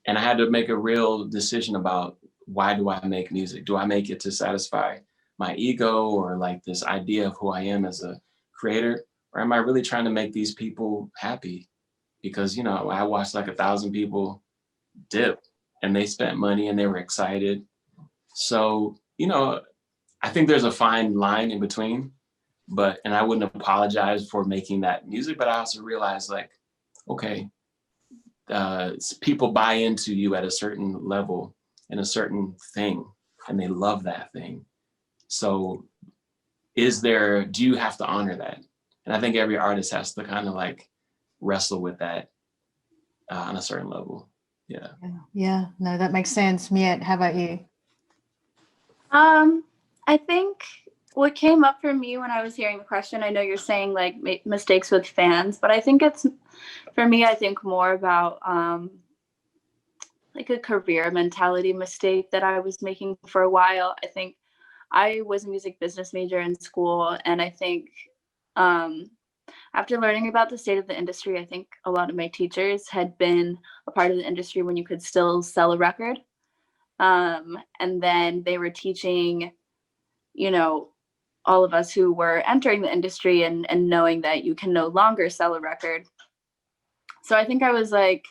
And I had to make a real decision about, why do I make music? Do I make it to satisfy my ego or like this idea of who I am as a creator? Or am I really trying to make these people happy? Because, I watched like 1,000 people dip and they spent money and they were excited. So, I think there's a fine line in between. And I wouldn't apologize for making that music, but I also realized like, okay, people buy into you at a certain level in a certain thing, and they love that thing. So do you have to honor that? And I think every artist has to kind of like wrestle with that on a certain level. Yeah. Yeah, no, that makes sense. Miette, how about you? I think what came up for me when I was hearing the question, I know you're saying like make mistakes with fans, but I think it's, for me, I think more about like a career mentality mistake that I was making for a while. I think I was a music business major in school, and I think after learning about the state of the industry, I think a lot of my teachers had been a part of the industry when you could still sell a record. And then they were teaching, all of us who were entering the industry and knowing that you can no longer sell a record. So I think I was like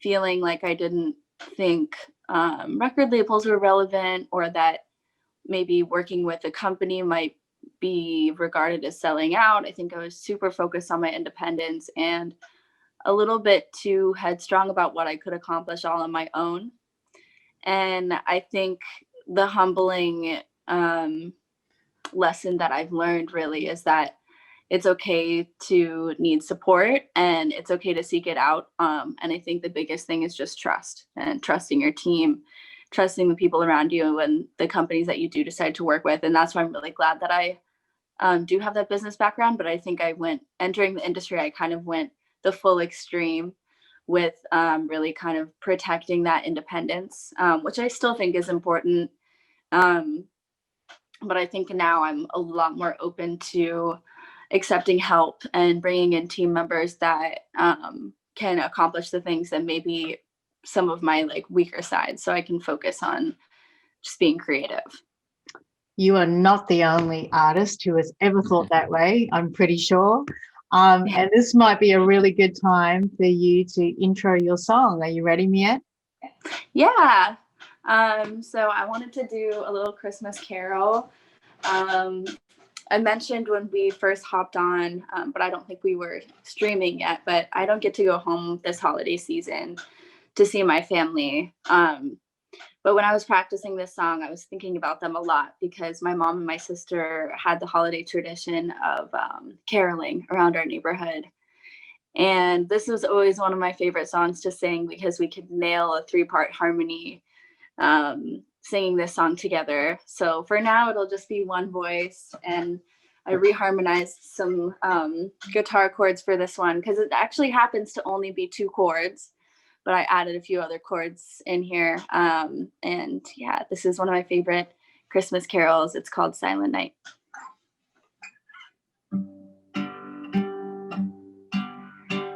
feeling like I didn't think record labels were relevant, or that maybe working with a company might be regarded as selling out. I think I was super focused on my independence and a little bit too headstrong about what I could accomplish all on my own. And I think the humbling lesson that I've learned really is that it's okay to need support and it's okay to seek it out. And I think the biggest thing is just trust, and trusting your team, trusting the people around you and the companies that you do decide to work with. And that's why I'm really glad that I do have that business background. But I think entering the industry, I kind of went the full extreme with really kind of protecting that independence, which I still think is important. But I think now I'm a lot more open to accepting help and bringing in team members that can accomplish the things that maybe some of my like weaker sides, so I can focus on just being creative. You are not the only artist who has ever thought that way, I'm pretty sure. And this might be a really good time for you to intro your song. Are you ready, Miette? Yeah. So I wanted to do a little Christmas carol. I mentioned when we first hopped on, but I don't think we were streaming yet, but I don't get to go home this holiday season to see my family. But when I was practicing this song, I was thinking about them a lot because my mom and my sister had the holiday tradition of caroling around our neighborhood. And this was always one of my favorite songs to sing because we could nail a 3-part harmony singing this song together. So for now, it'll just be one voice. And I reharmonized some guitar chords for this one because it actually happens to only be 2 chords. But I added a few other chords in here. And yeah, this is one of my favorite Christmas carols. It's called Silent Night.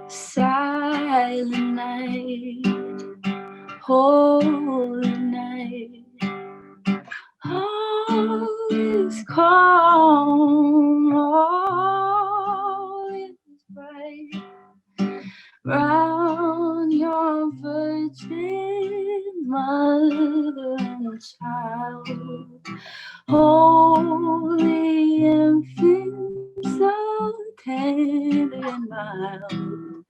Silent night, holy night, all is calm, all is bright. Round your virgin mother and child, holy infant, so tender and mild,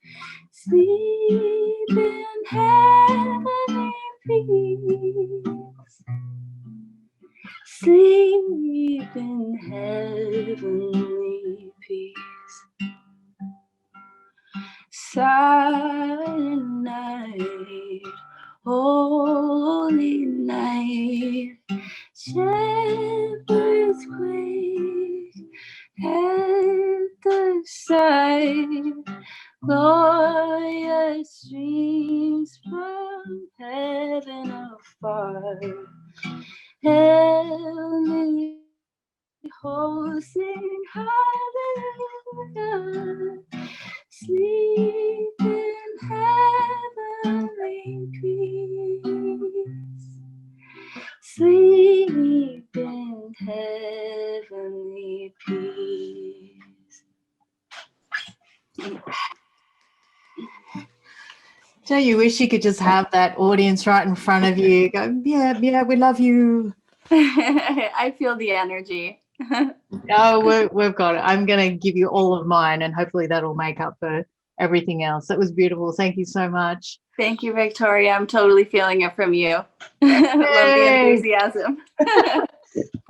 sleep in heavenly peace, sleep in heavenly peace. Silent night, holy night, shepherds quake at the sight, glorious streams from heaven afar, heavenly hosts sing hallelujah. Sleep in heavenly peace. Sleep in heavenly peace. So you wish you could just have that audience right in front of you. Go, yeah, we love you. I feel the energy. Oh, we've got it. I'm going to give you all of mine, and hopefully that'll make up for everything else. That was beautiful. Thank you so much. Thank you, Victoria. I'm totally feeling it from you. Love the enthusiasm.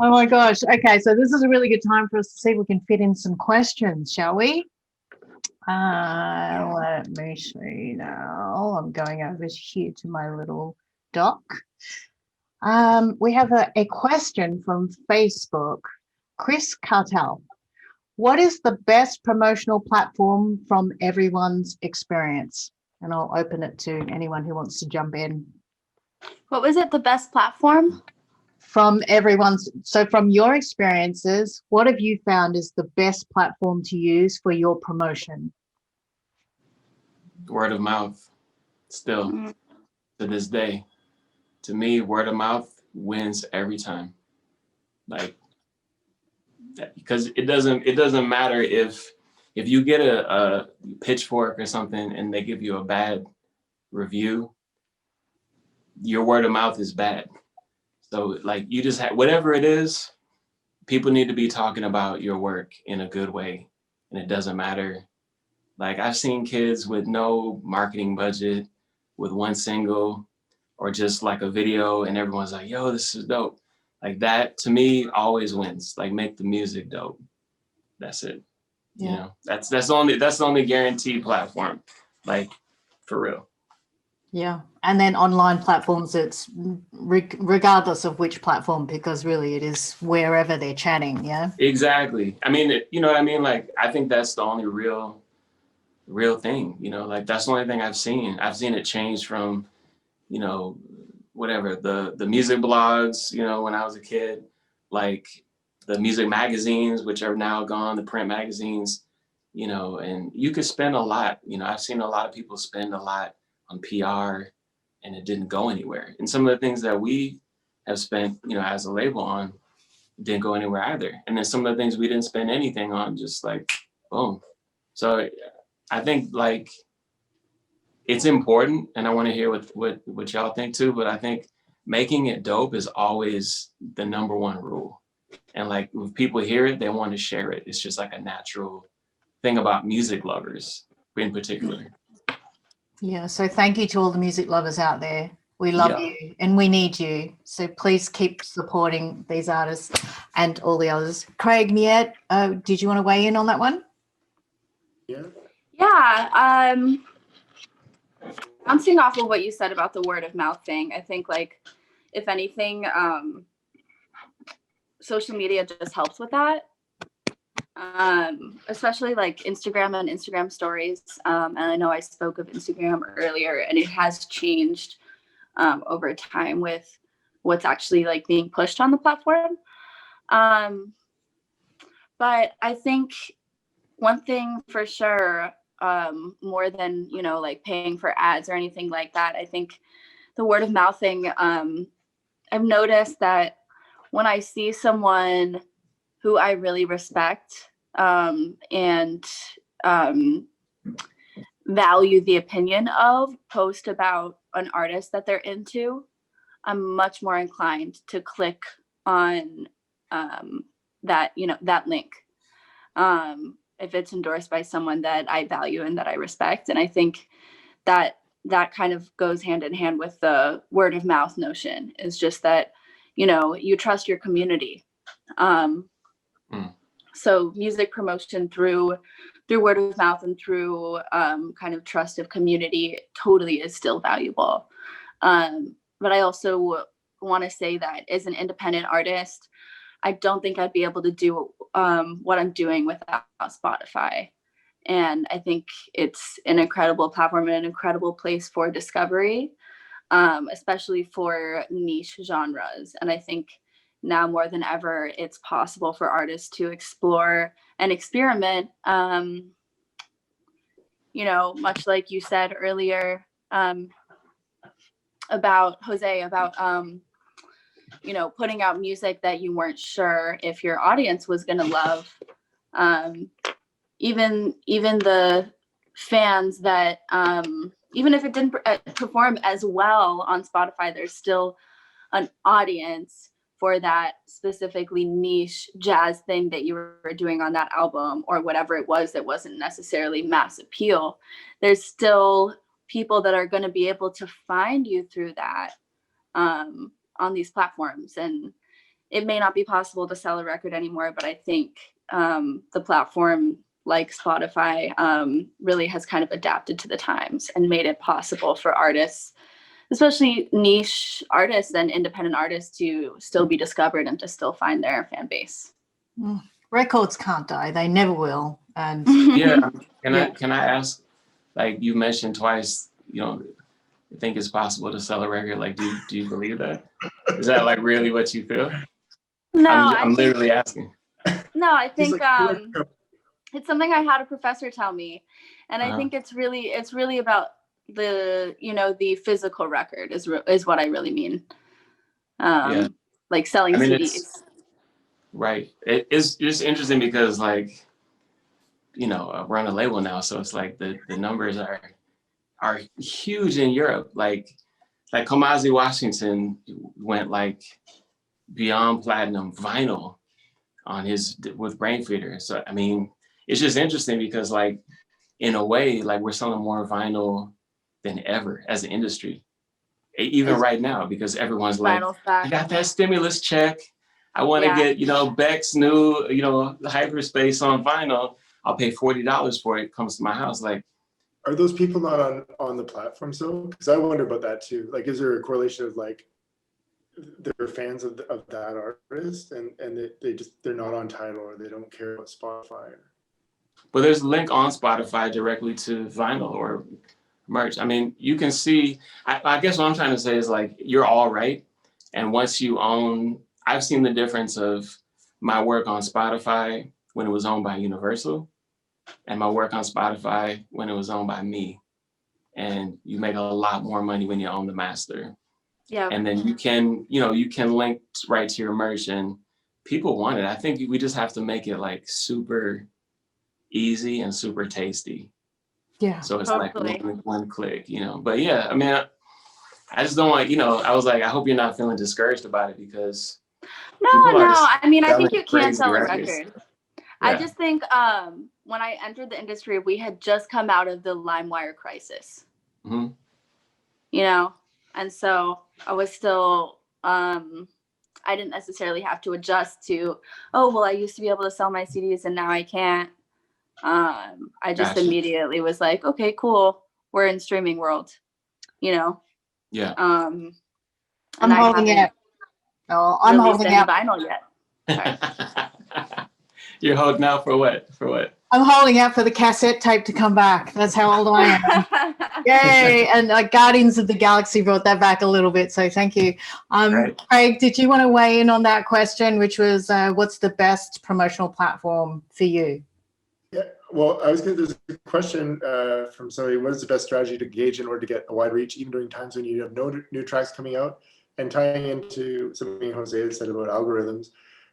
Oh my gosh. Okay, so this is a really good time for us to see if we can fit in some questions, shall we? Let me see now. I'm going over here to my little doc. We have a question from Facebook. Chris Cartel. What is the best promotional platform from everyone's experience? And I'll open it to anyone who wants to jump in. What was it? The best platform? From everyone's. So from your experiences, what have you found is the best platform to use for your promotion? Word of mouth, still to this day. To me, word of mouth wins every time. Like, because it doesn't matter if you get a pitchfork or something and they give you a bad review, your word of mouth is bad. So like you just have, whatever it is, people need to be talking about your work in a good way. And it doesn't matter. Like I've seen kids with no marketing budget, with one single or just like a video and everyone's like, yo, this is dope. Like that to me always wins. Like make the music dope. That's it. Yeah. You know, that's the only guaranteed platform. Like for real. Yeah. And then online platforms, it's regardless of which platform, because really it is wherever they're chatting. Yeah. Exactly. I mean, you know what I mean? Like, I think that's the only real thing, you know, like that's the only thing I've seen. I've seen it change from, you know, whatever, the music blogs, you know, when I was a kid, like the music magazines, which are now gone, the print magazines, you know, and you could spend a lot, you know, I've seen a lot of people spend a lot on PR and it didn't go anywhere. And some of the things that we have spent, you know, as a label on didn't go anywhere either. And then some of the things we didn't spend anything on, just like, boom. So I think like, it's important, and I want to hear what y'all think too, but I think making it dope is always the number one rule. And like when people hear it, they want to share it. It's just like a natural thing about music lovers in particular. Yeah, so thank you to all the music lovers out there. We love you and we need you. So please keep supporting these artists and all the others. Craig, Miette, did you want to weigh in on that one? Yeah. Yeah. Bouncing off of what you said about the word of mouth thing, I think like, if anything, social media just helps with that. Especially like Instagram and Instagram stories. And I know I spoke of Instagram earlier, and it has changed over time with what's actually like being pushed on the platform. But I think one thing for sure, more than, you know, like paying for ads or anything like that, I think the word of mouth thing, I've noticed that when I see someone who I really respect and value the opinion of post about an artist that they're into, I'm much more inclined to click on that, you know, that link. If it's endorsed by someone that I value and that I respect. And I think that that kind of goes hand in hand with the word of mouth notion, is just that, you know, you trust your community. So music promotion through word of mouth and through kind of trust of community totally is still valuable. But I also want to say that as an independent artist, I don't think I'd be able to do what I'm doing without Spotify. And I think it's an incredible platform and an incredible place for discovery, especially for niche genres. And I think now more than ever, it's possible for artists to explore and experiment, you know, much like you said earlier about Jose, about you know, putting out music that you weren't sure if your audience was going to love. Even the fans that, even if it didn't perform as well on Spotify, there's still an audience for that specifically niche jazz thing that you were doing on that album, or whatever it was that wasn't necessarily mass appeal. There's still people that are going to be able to find you through that on these platforms. And it may not be possible to sell a record anymore, but I think the platform like Spotify really has kind of adapted to the times and made it possible for artists, especially niche artists and independent artists, to still be discovered and to still find their fan base. Records can't die, they never will. And Yeah, can I ask, like you mentioned twice, you know, I think it's possible to sell a record. Like, do you believe that? Is that like really what you feel? No, I'm literally asking. No, I think like, it's something I had a professor tell me, and I think it's really about the, you know, the physical record is what I really mean. Like selling CDs. Right. It's just interesting because, like, you know, we're on a label now, so it's like the numbers are huge in Europe. Like Kamasi Washington went like beyond platinum vinyl on his with Brain Feeder. So I mean, it's just interesting because, like, in a way, like, we're selling more vinyl than ever as an industry, even right now, because everyone's like, I got that stimulus check. I want to get, you know, Beck's new, you know, Hyperspace on vinyl. I'll pay $40 for it. It comes to my house. Like, are those people not on the platforms though? Because I wonder about that too. Like, is there a correlation of like they're fans of that artist and they're not on Tidal, or they don't care about Spotify? But there's a link on Spotify directly to vinyl or merch. I mean, you can see, I guess what I'm trying to say is, like, you're all right. And once you own, I've seen the difference of my work on Spotify when it was owned by Universal, and my work on Spotify when it was owned by me. And you make a lot more money when you own the master. Yeah. And then you can link right to your merch, and people want it. I think we just have to make it like super easy and super tasty. Yeah. So it's Totally. like one click, But yeah, I mean, I just don't want, I was like, I hope you're not feeling discouraged about it, because No, people are I mean, I think selling you can crazy sell a records. record. Yeah. I just think when I entered the industry, we had just come out of the LimeWire crisis. Mm-hmm. And so I was still, I didn't necessarily have to adjust to, oh, well, I used to be able to sell my CDs and now I can't. I just Gotcha. immediately was like, okay, cool. We're in streaming world, Yeah. And I'm holding haven't out. Oh, I'm released holding any out. vinyl yet. Sorry. You're holding out for what? For what? I'm holding out for the cassette tape to come back. That's how old I am. Yay! And Guardians of the Galaxy brought that back a little bit, so thank you. Right. Craig, did you want to weigh in on that question, which was what's the best promotional platform for you? Yeah, well, there's a question from somebody, what is the best strategy to engage in order to get a wide reach, even during times when you have no new tracks coming out? And tying into something Jose had said about algorithms,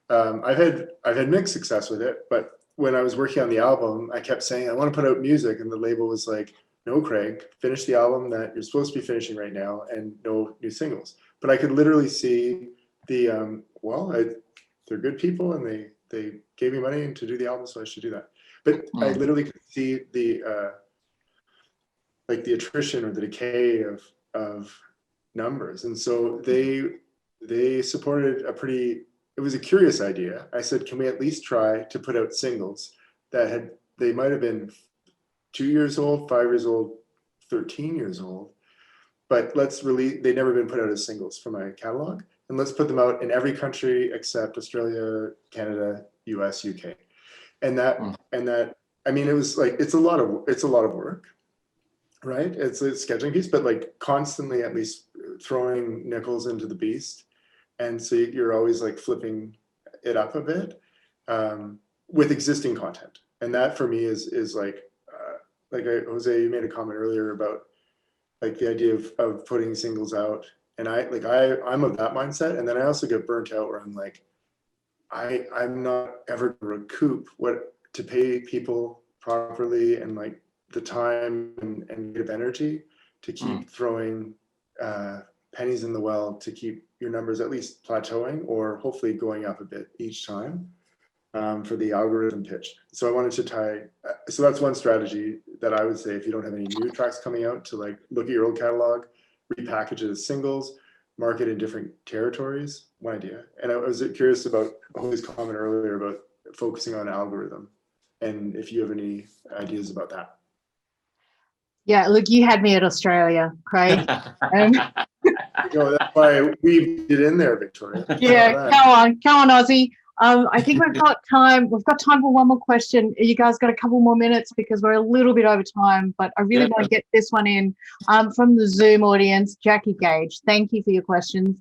I've had mixed success with it, but when I was working on the album, I kept saying, I want to put out music, and the label was like, no, Craig, finish the album that you're supposed to be finishing right now, and no new singles. But I could literally see the, they're good people, and they gave me money to do the album, so I should do that. But I literally could see the attrition or the decay of numbers, and so they supported it was a curious idea. I said, can we at least try to put out singles they might have been 2 years old, 5 years old, 13 years old, but they'd never been put out as singles for my catalog, and let's put them out in every country except Australia, Canada, US, UK. And that, I mean, it was like, it's a lot of work, right? It's a scheduling piece, but like constantly at least throwing nickels into the beast. And so you're always like flipping it up a bit with existing content. And that for me is Jose, you made a comment earlier about like the idea of putting singles out. And I'm of that mindset. And then I also get burnt out where I'm like, I'm not ever going to recoup to pay people properly and like the time and negative energy to keep throwing pennies in the well to keep your numbers at least plateauing or hopefully going up a bit each time for the algorithm pitch. So I wanted to so that's one strategy that I would say, if you don't have any new tracks coming out, to like look at your old catalog, repackage it as singles, market in different territories. One idea. And I was curious about Jose's comment earlier about focusing on algorithm, and if you have any ideas about that. Yeah, look, you had me at Australia, Craig. That's why we did in there, Victoria. Yeah, come on, Aussie. I think we've got time. We've got time for one more question. You guys got a couple more minutes because we're a little bit over time, but I really want to get this one in from the Zoom audience. Jackie Gage, thank you for your questions.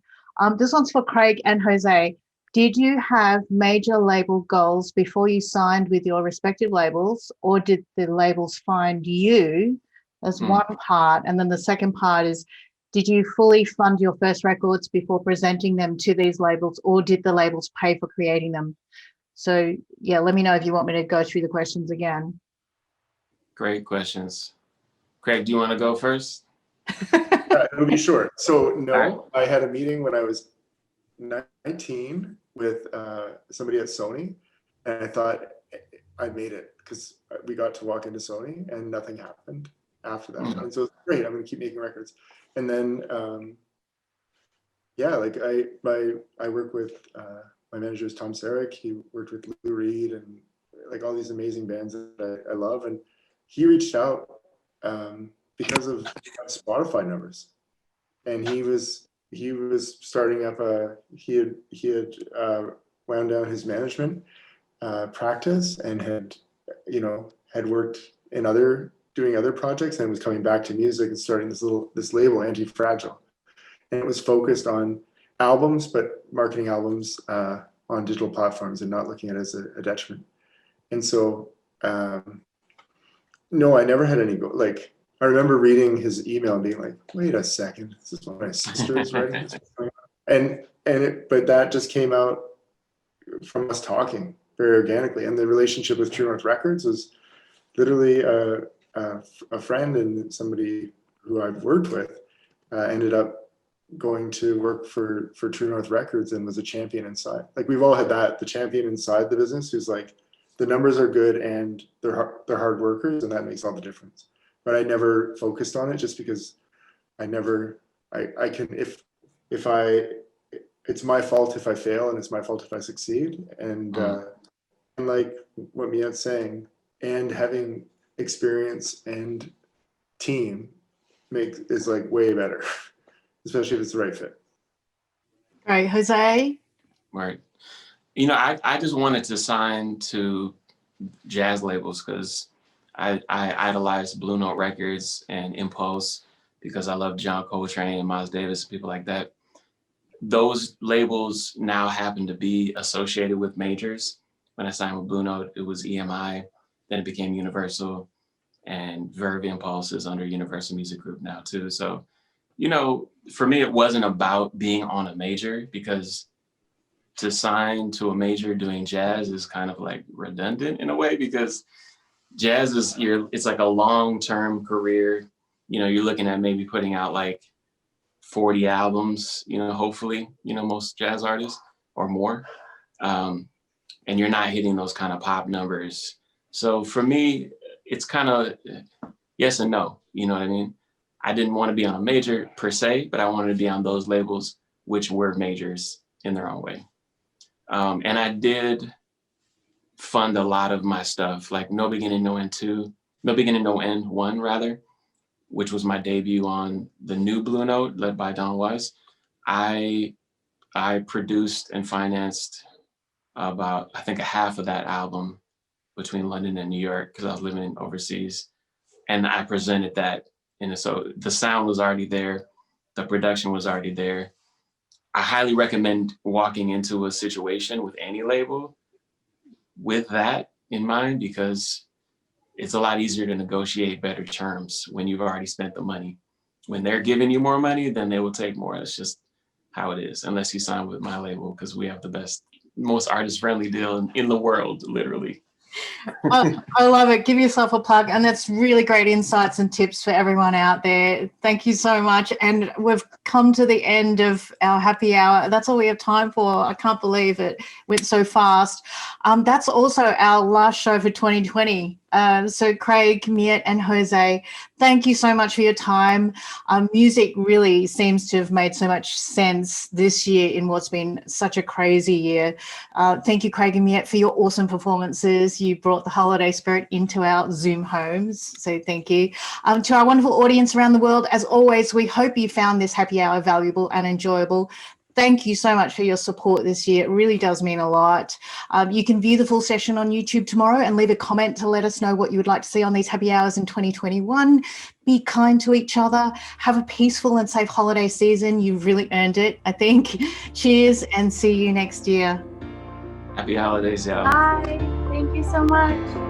This one's for Craig and Jose. Did you have major label goals before you signed with your respective labels, or did the labels find you? As one part. And then the second part is, did you fully fund your first records before presenting them to these labels, or did the labels pay for creating them? So yeah, let me know if you want me to go through the questions again. Great questions. Craig, do you want to go first? It'll be short. So no, I had a meeting when I was 19 with somebody at Sony, and I thought I made it because we got to walk into Sony and nothing happened after that. And so it's great, I'm going to keep making records. And then I work with my manager is Tom Sarek. He worked with Lou Reed and like all these amazing bands that I love, and he reached out because of Spotify numbers, and he was starting up he had wound down his management practice and had worked in doing other projects, and was coming back to music and starting this label, Anti-Fragile, and it was focused on albums, but marketing albums on digital platforms and not looking at it as a detriment. And so, no, I never had any like, I remember reading his email and being like, wait a second, this is what my sister is writing. But that just came out from us talking very organically. And the relationship with True North Records was literally a friend and somebody who I've worked with ended up going to work for True North Records and was a champion inside. Like, we've all had that, the champion inside the business who's like, the numbers are good and they're hard workers, and that makes all the difference. But I never focused on it just because I can, it's my fault if I fail and it's my fault if I succeed. And like what Miette's saying, and having experience and team is like way better, especially if it's the right fit. Great. Jose? Right. You know, I just wanted to sign to jazz labels because I idolized Blue Note Records and Impulse because I love John Coltrane and Miles Davis, people like that. Those labels now happen to be associated with majors. When I signed with Blue Note, it was EMI, then it became Universal, and Verve Impulse is under Universal Music Group now too. So, you know, for me, it wasn't about being on a major, because to sign to a major doing jazz is kind of like redundant in a way, because jazz is it's like a long-term career. You know, you're looking at maybe putting out like 40 albums, you know, hopefully, you know, most jazz artists or more. And you're not hitting those kind of pop numbers. So for me, it's kind of yes and no, you know what I mean? I didn't want to be on a major per se, but I wanted to be on those labels, which were majors in their own way. And I did fund a lot of my stuff, like No Beginning, No End 1 rather, which was my debut on the new Blue Note led by Don Wise. I produced and financed about, I think, a half of that album between London and New York, because I was living overseas. And I presented that. And so the sound was already there. The production was already there. I highly recommend walking into a situation with any label with that in mind, because it's a lot easier to negotiate better terms when you've already spent the money. When they're giving you more money, then they will take more. That's just how it is, unless you sign with my label, because we have the best, most artist-friendly deal in the world, literally. I love it. Give yourself a plug. And that's really great insights and tips for everyone out there. Thank you so much. And we've come to the end of our happy hour. That's all we have time for. I can't believe it went so fast. That's also our last show for 2020. So Craig, Miette and Jose, thank you so much for your time. Music really seems to have made so much sense this year in what's been such a crazy year. Thank you, Craig and Miette, for your awesome performances. You brought the holiday spirit into our Zoom homes, so thank you. To our wonderful audience around the world, as always, we hope you found this happy hour valuable and enjoyable. Thank you so much for your support this year. It really does mean a lot. You can view the full session on YouTube tomorrow and leave a comment to let us know what you would like to see on these happy hours in 2021. Be kind to each other. Have a peaceful and safe holiday season. You've really earned it, I think. Cheers, and see you next year. Happy holidays, y'all. Bye. Thank you so much.